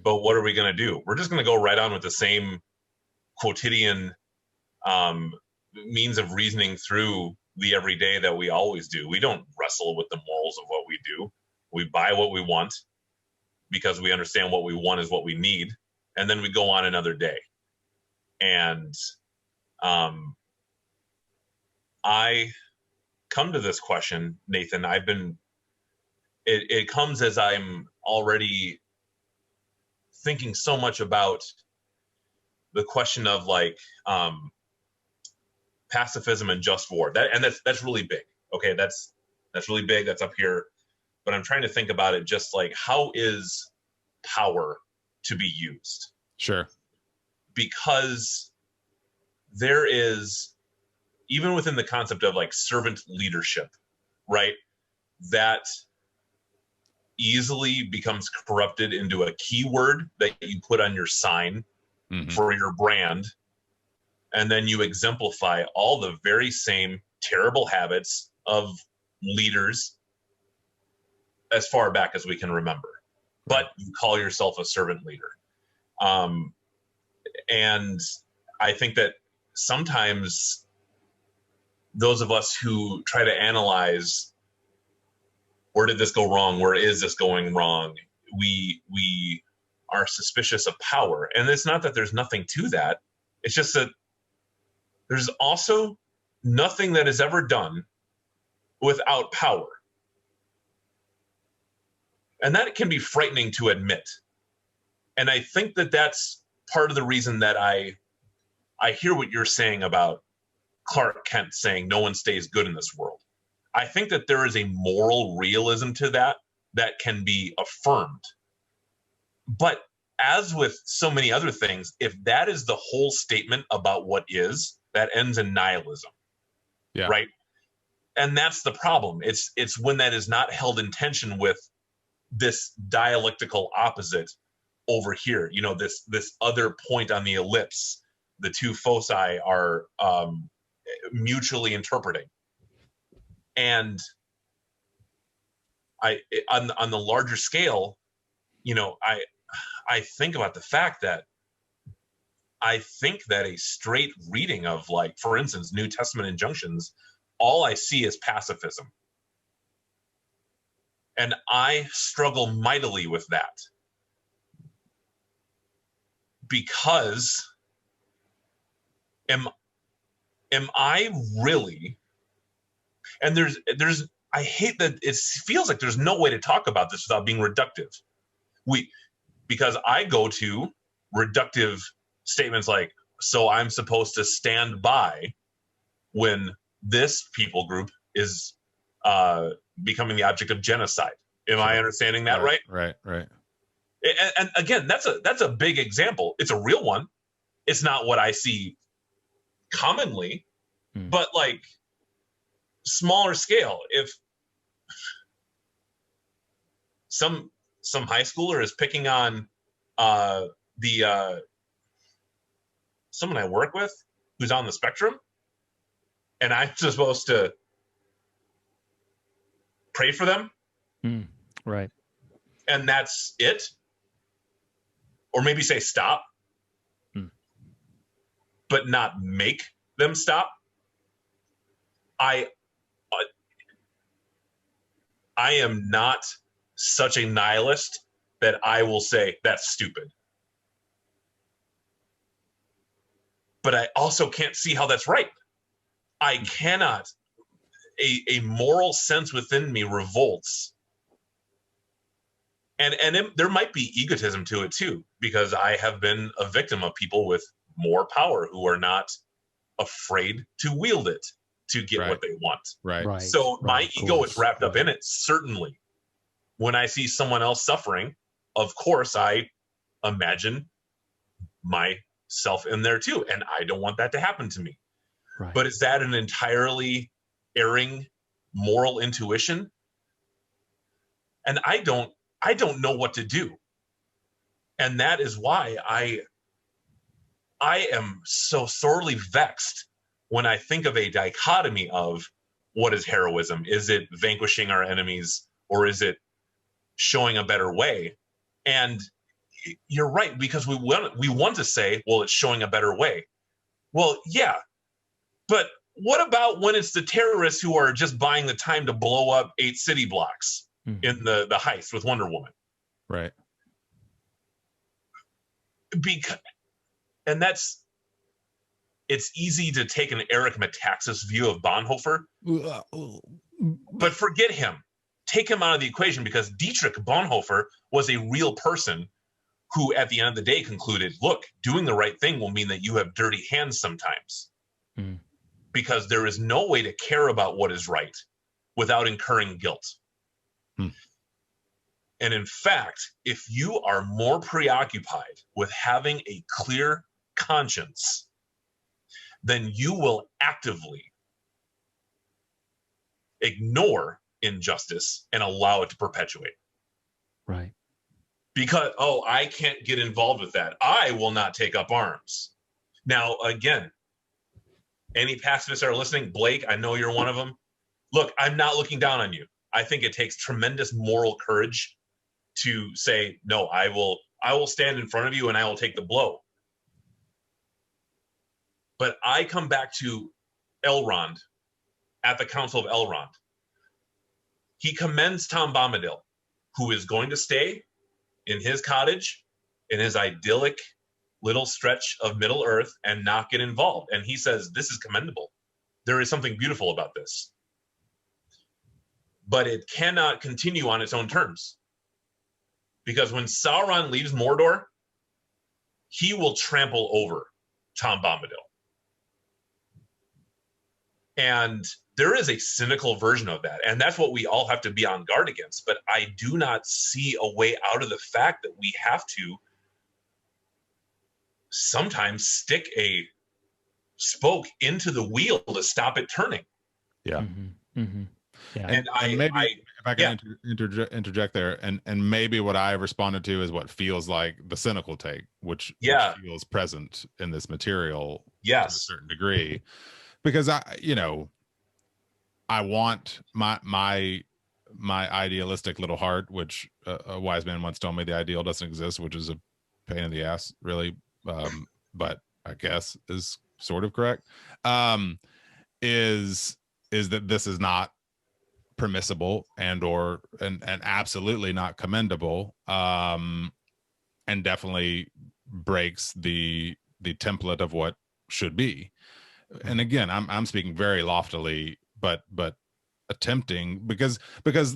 But what are we going to do? We're just going to go right on with the same quotidian means of reasoning through the everyday that we always do. We don't wrestle with the morals of what we do. We buy what we want because we understand what we want is what we need. And then we go on another day. And I come to this question, Nathan. It comes as I'm already thinking so much about the question of like pacifism and just war. That's really big. Okay, that's really big. That's up here. But I'm trying to think about it just like, how is power to be used? Sure. Because there is, even within the concept of like servant leadership, right, that easily becomes corrupted into a keyword that you put on your sign for your brand. And then you exemplify all the very same terrible habits of leaders as far back as we can remember. But you call yourself a servant leader. And I think that sometimes those of us who try to analyze, where did this go wrong? Where is this going wrong? We are suspicious of power. And it's not that there's nothing to that. It's just that there's also nothing that is ever done without power. And that can be frightening to admit. And I think that that's part of the reason that I hear what you're saying about Clark Kent saying no one stays good in this world. I think that there is a moral realism to that can be affirmed. But as with so many other things, if that is the whole statement about what is, that ends in nihilism. Yeah. Right? And that's the problem. It's when that is not held in tension with this dialectical opposite over here, this other point on the ellipse, the two foci are mutually interpreting. And on the larger scale, I think about the fact that I think that a straight reading of, like, for instance, New Testament injunctions, all I see is pacifism. And I struggle mightily with that. Because am I really, and there's I hate that it feels like there's no way to talk about this without being reductive. Because I go to reductive statements like, so I'm supposed to stand by when this people group is becoming the object of genocide. Am I understanding that right? Right. And again, that's a big example. It's a real one. It's not what I see commonly, but like smaller scale. If some high schooler is picking on someone I work with who's on the spectrum, and I'm supposed to pray for them, right? And that's it, or maybe say stop, but not make them stop. I am not such a nihilist that I will say that's stupid. But I also can't see how that's right. I cannot. A moral sense within me revolts. And there might be egotism to it too, because I have been a victim of people with more power who are not afraid to wield it to get what they want. Right. So my ego is wrapped up in it, certainly. When I see someone else suffering, of course, I imagine myself in there too. And I don't want that to happen to me. Right. But is that an entirely erring moral intuition? And I don't know what to do. And that is why I am so sorely vexed when I think of a dichotomy of what is heroism. Is it vanquishing our enemies, or is it showing a better way? And you're right, because we want to say, well, it's showing a better way. Well, yeah, but what about when it's the terrorists who are just buying the time to blow up 8 city blocks in the heist with Wonder Woman? Right. And it's easy to take an Eric Metaxas view of Bonhoeffer, but forget him. Take him out of the equation, because Dietrich Bonhoeffer was a real person who at the end of the day concluded, look, doing the right thing will mean that you have dirty hands sometimes, because there is no way to care about what is right without incurring guilt. And in fact, if you are more preoccupied with having a clear conscience, then you will actively ignore injustice and allow it to perpetuate. Right. Because, I can't get involved with that. I will not take up arms. Now, again, any pacifists that are listening, Blake, I know you're one of them. Look, I'm not looking down on you. I think it takes tremendous moral courage to say, no, I will stand in front of you and I will take the blow. But I come back to Elrond at the Council of Elrond. He commends Tom Bombadil, who is going to stay in his cottage, in his idyllic little stretch of Middle Earth, and not get involved. And he says, this is commendable. There is something beautiful about this. But it cannot continue on its own terms. Because when Sauron leaves Mordor, he will trample over Tom Bombadil. And there is a cynical version of that. And that's what we all have to be on guard against. But I do not see a way out of the fact that we have to sometimes stick a spoke into the wheel to stop it turning. Yeah. Yeah. And maybe if I can interject there, and maybe what I responded to is what feels like the cynical take, which feels present in this material to a certain degree, because I want my idealistic little heart, which a wise man once told me the ideal doesn't exist, which is a pain in the ass, really, but I guess is sort of correct. Is that this is not permissible and absolutely not commendable, and definitely breaks the template of what should be. And again, I'm speaking very loftily, but attempting, because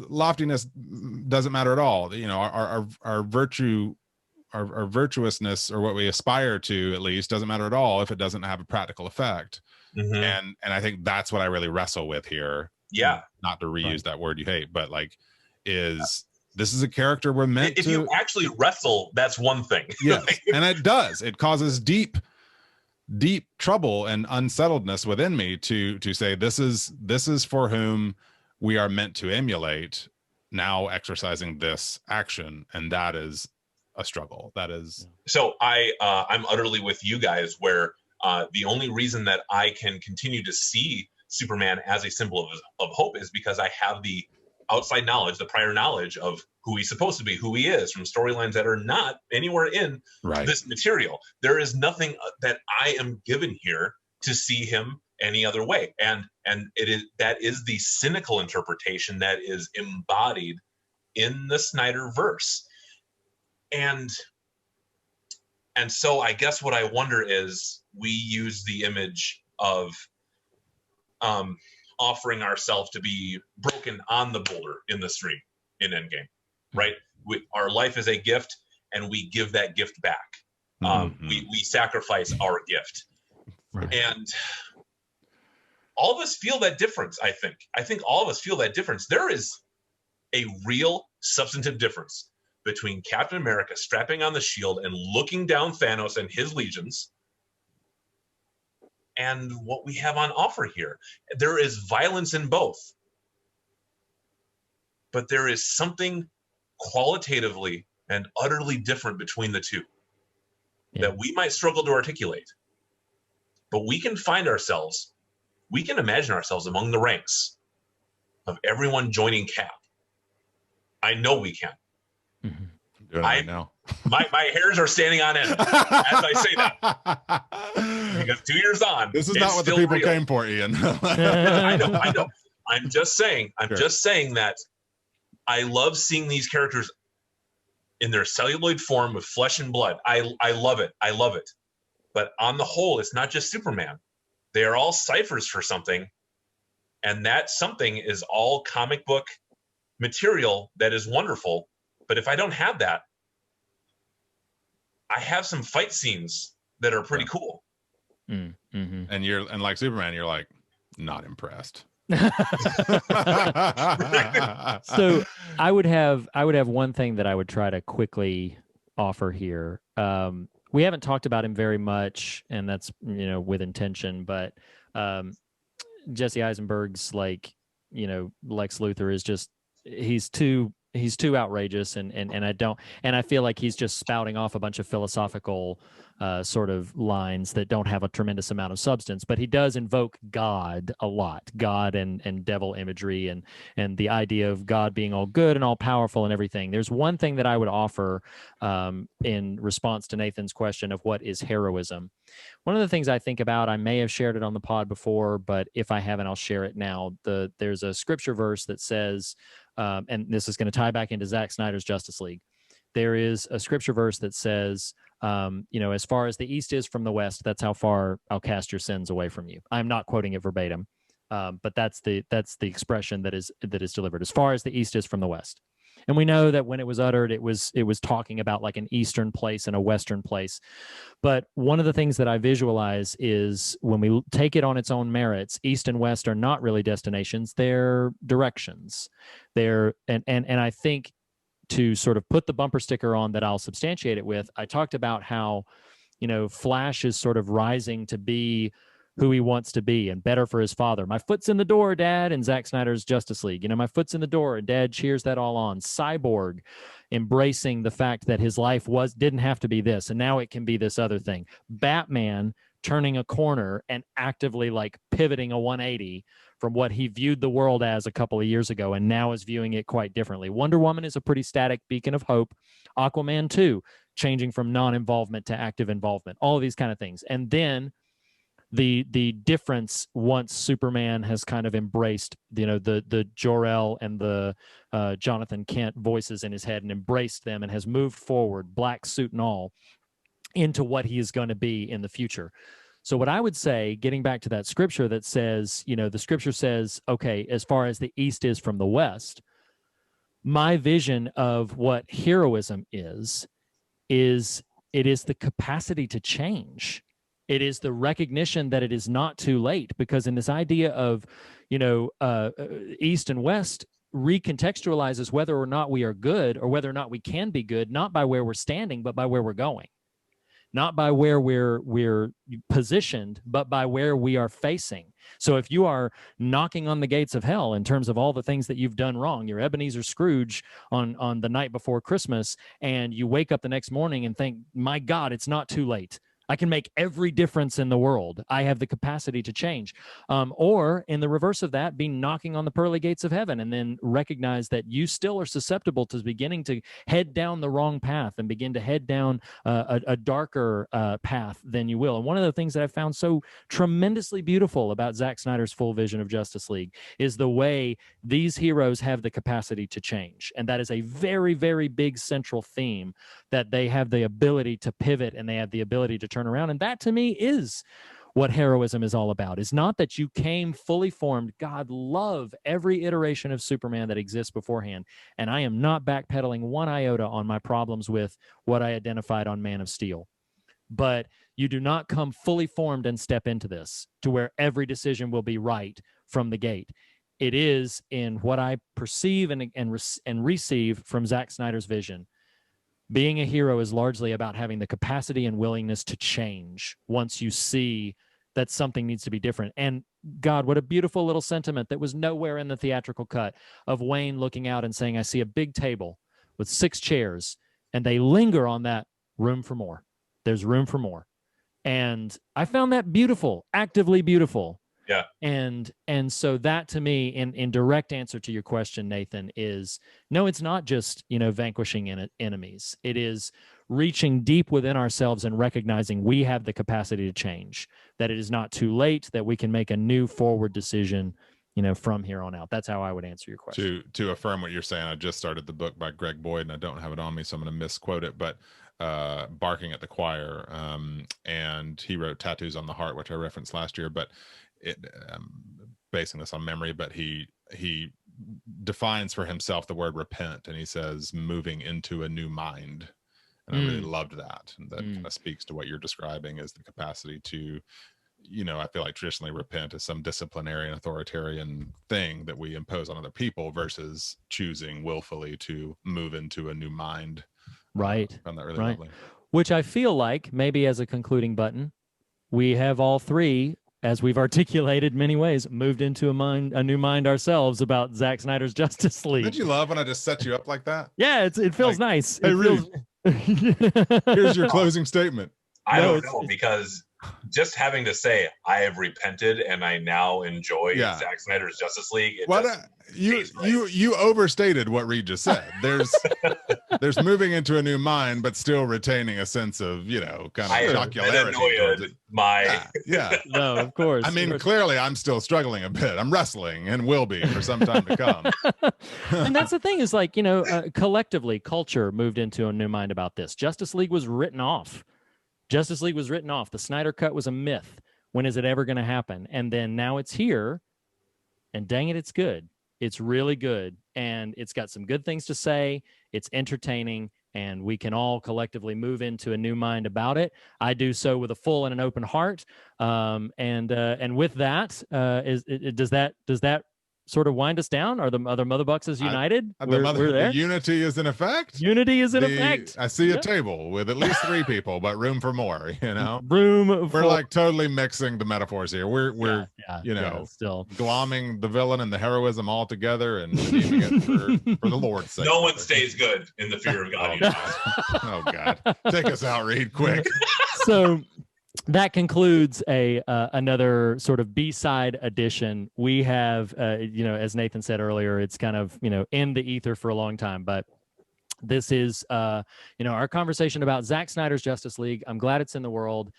loftiness doesn't matter at all. You know, our virtue, our virtuousness, or what we aspire to, at least, doesn't matter at all if it doesn't have a practical effect. And I think that's what I really wrestle with here. Yeah, not to reuse that word you hate, but like, this is a character we're meant to. If you actually wrestle, that's one thing. Yes, and it causes deep trouble and unsettledness within me to say this is for whom we are meant to emulate, now exercising this action, and that is a struggle. That is. So I'm utterly with you guys, where the only reason that I can continue to see Superman as a symbol of hope is because I have the outside knowledge, the prior knowledge of who he's supposed to be, who he is, from storylines that are not anywhere in this material. There is nothing that I am given here to see him any other way. And that is the cynical interpretation that is embodied in the Snyderverse. And so I guess what I wonder is, we use the image of offering ourselves to be broken on the boulder in the stream in Endgame, right? Our life is a gift, and we give that gift back. We sacrifice our gift. And all of us feel that difference, I think. I think all of us feel that difference. There is a real substantive difference between Captain America strapping on the shield and looking down Thanos and his legions, and what we have on offer here. There is violence in both, but there is something qualitatively and utterly different between the two that we might struggle to articulate. But we can imagine ourselves among the ranks of everyone joining Cap. I know we can. Doing it now. My hairs are standing on end as I say that. Because 2 years on, this is not what the people came for, Ian. I know. I'm just saying that I love seeing these characters in their celluloid form with flesh and blood. I love it. But on the whole, it's not just Superman. They are all ciphers for something. And that something is all comic book material that is wonderful. But if I don't have that, I have some fight scenes that are pretty cool. And like Superman, you're like, not impressed. So I would have one thing that I would try to quickly offer here. We haven't talked about him very much, and that's, with intention, but Jesse Eisenberg's Lex Luthor is just, he's too outrageous, and I feel like he's just spouting off a bunch of philosophical sort of lines that don't have a tremendous amount of substance, but he does invoke God a lot, God and devil imagery, and the idea of God being all good and all powerful and everything. There's one thing that I would offer in response to Nathan's question of what is heroism. One of the things I think about, I may have shared it on the pod before, but if I haven't, I'll share it now. There's a scripture verse that says, and this is going to tie back into Zack Snyder's Justice League. There is a scripture verse that says, as far as the east is from the west, that's how far I'll cast your sins away from you. I'm not quoting it verbatim, but that's the expression that is delivered, as far as the east is from the west. And we know that when it was uttered, it was talking about like an eastern place and a western place. But one of the things that I visualize is, when we take it on its own merits, east and west are not really destinations, they're directions. And I think, to sort of put the bumper sticker on that I'll substantiate it with, I talked about how, Flash is sort of rising to be who he wants to be and better for his father. My foot's in the door, Dad, in Zack Snyder's Justice League. My foot's in the door, and Dad cheers that all on. Cyborg embracing the fact that his life didn't have to be this, and now it can be this other thing. Batman turning a corner and actively like pivoting a 180 from what he viewed the world as a couple of years ago, and now is viewing it quite differently. Wonder Woman is a pretty static beacon of hope. Aquaman 2, changing from non-involvement to active involvement. All of these kind of things. And then the difference once Superman has kind of embraced, the Jor-El and the Jonathan Kent voices in his head and embraced them and has moved forward, black suit and all, into what he is going to be in the future. So what I would say, getting back to that scripture that says, the scripture says, okay, as far as the East is from the West, my vision of what heroism is it is the capacity to change. It is the recognition that it is not too late, because in this idea of, East and West recontextualizes whether or not we are good or whether or not we can be good, not by where we're standing, but by where we're going. Not by where we're positioned, but by where we are facing. So if you are knocking on the gates of hell in terms of all the things that you've done wrong, you're Ebenezer Scrooge on the night before Christmas, and you wake up the next morning and think, my God, it's not too late. I can make every difference in the world. I have the capacity to change. Or in the reverse of that, be knocking on the pearly gates of heaven and then recognize that you still are susceptible to beginning to head down the wrong path and begin to head down a darker path than you will. And one of the things that I found so tremendously beautiful about Zack Snyder's full vision of Justice League is the way these heroes have the capacity to change. And that is a very, very big central theme, that they have the ability to pivot and they have the ability to turn around. And that to me is what heroism is all about. It's not that you came fully formed. God love every iteration of Superman that exists beforehand. And I am not backpedaling one iota on my problems with what I identified on Man of Steel. But you do not come fully formed and step into this to where every decision will be right from the gate. It is in what I perceive and receive from Zack Snyder's vision. Being a hero is largely about having the capacity and willingness to change once you see that something needs to be different. And God, what a beautiful little sentiment that was nowhere in the theatrical cut of Wayne looking out and saying, I see a big table with 6 chairs, and they linger on that room for more. There's room for more. And I found that beautiful, actively beautiful. Yeah. And so that to me, in direct answer to your question, Nathan, is no, it's not just, vanquishing enemies. It is reaching deep within ourselves and recognizing we have the capacity to change, that it is not too late, that we can make a new forward decision, from here on out. That's how I would answer your question. To affirm what you're saying, I just started the book by Greg Boyd, and I don't have it on me, so I'm going to misquote it, but Barking at the Choir, and he wrote Tattoos on the Heart, which I referenced last year, but basing this on memory, but he defines for himself the word repent, and he says moving into a new mind. And I really loved that. And that kind of speaks to what you're describing as the capacity to, I feel like traditionally repent is some disciplinary and authoritarian thing that we impose on other people versus choosing willfully to move into a new mind. Right. I found that really right. lovely. Which I feel like maybe as a concluding button, we have all three, as we've articulated many ways, moved into a new mind ourselves about Zack Snyder's Justice League. Did you love when I just set you up like that? Yeah, it feels nice. Hey, Reed, here's your closing statement. I don't know, because just having to say I have repented and I now enjoy Zack Snyder's Justice League. You overstated what Reed just said. There's moving into a new mind, but still retaining a sense of kind of jocularity. No, of course. I mean, clearly, I'm still struggling a bit. I'm wrestling and will be for some time to come. And that's the thing is collectively, culture moved into a new mind about this. Justice League was written off. Justice League was written off. The Snyder Cut was a myth. When is it ever going to happen? And then now it's here, and dang it, it's good. It's really good, and it's got some good things to say. It's entertaining, and we can all collectively move into a new mind about it. I do so with a full and an open heart. And with that, does that sort of wind us down? Are the other Mother Bucks united? We're there. The unity is in effect. Unity is in effect. I see a table with at least 3 people, but room for more. We're like totally mixing the metaphors here. We're still glomming the villain and the heroism all together and redeeming it for the Lord's sake. No one stays good in the fear of God. Oh God, take us out, Reed, quick. So that concludes another sort of B-side edition. We have, as Nathan said earlier, it's kind of, in the ether for a long time, but this is, our conversation about Zack Snyder's Justice League. I'm glad it's in the world.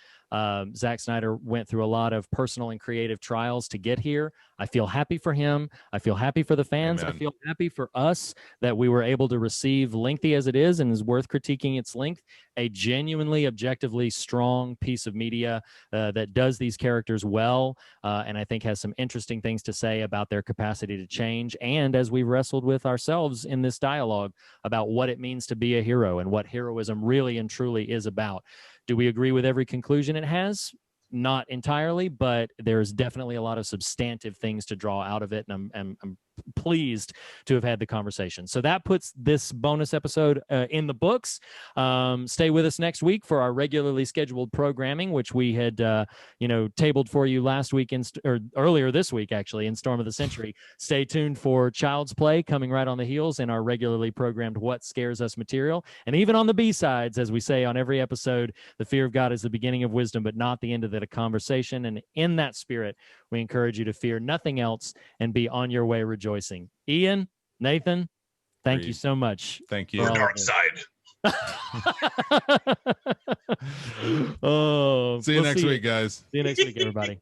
Zack Snyder went through a lot of personal and creative trials to get here. I feel happy for him. I feel happy for the fans. Amen. I feel happy for us that we were able to receive, lengthy as it is and is worth critiquing its length, a genuinely, objectively strong piece of media that does these characters well, and I think has some interesting things to say about their capacity to change. And as we've wrestled with ourselves in this dialogue about what it means to be a hero and what heroism really and truly is about. Do we agree with every conclusion it has? Not entirely, but there's definitely a lot of substantive things to draw out of it, and I'm pleased to have had the conversation. So that puts this bonus episode in the books. Stay with us next week for our regularly scheduled programming, which we had tabled for you last week or earlier this week, actually, in Storm of the Century. Stay tuned for Child's Play coming right on the heels in our regularly programmed What Scares Us material. And even on the B-sides, as we say on every episode, the fear of God is the beginning of wisdom, but not the end of the conversation. And in that spirit, we encourage you to fear nothing else and be on your way rejoicing. Ian, Nathan, thank you so much. Thank you. Your dark side. Oh, See you next week, guys. See you next week, everybody.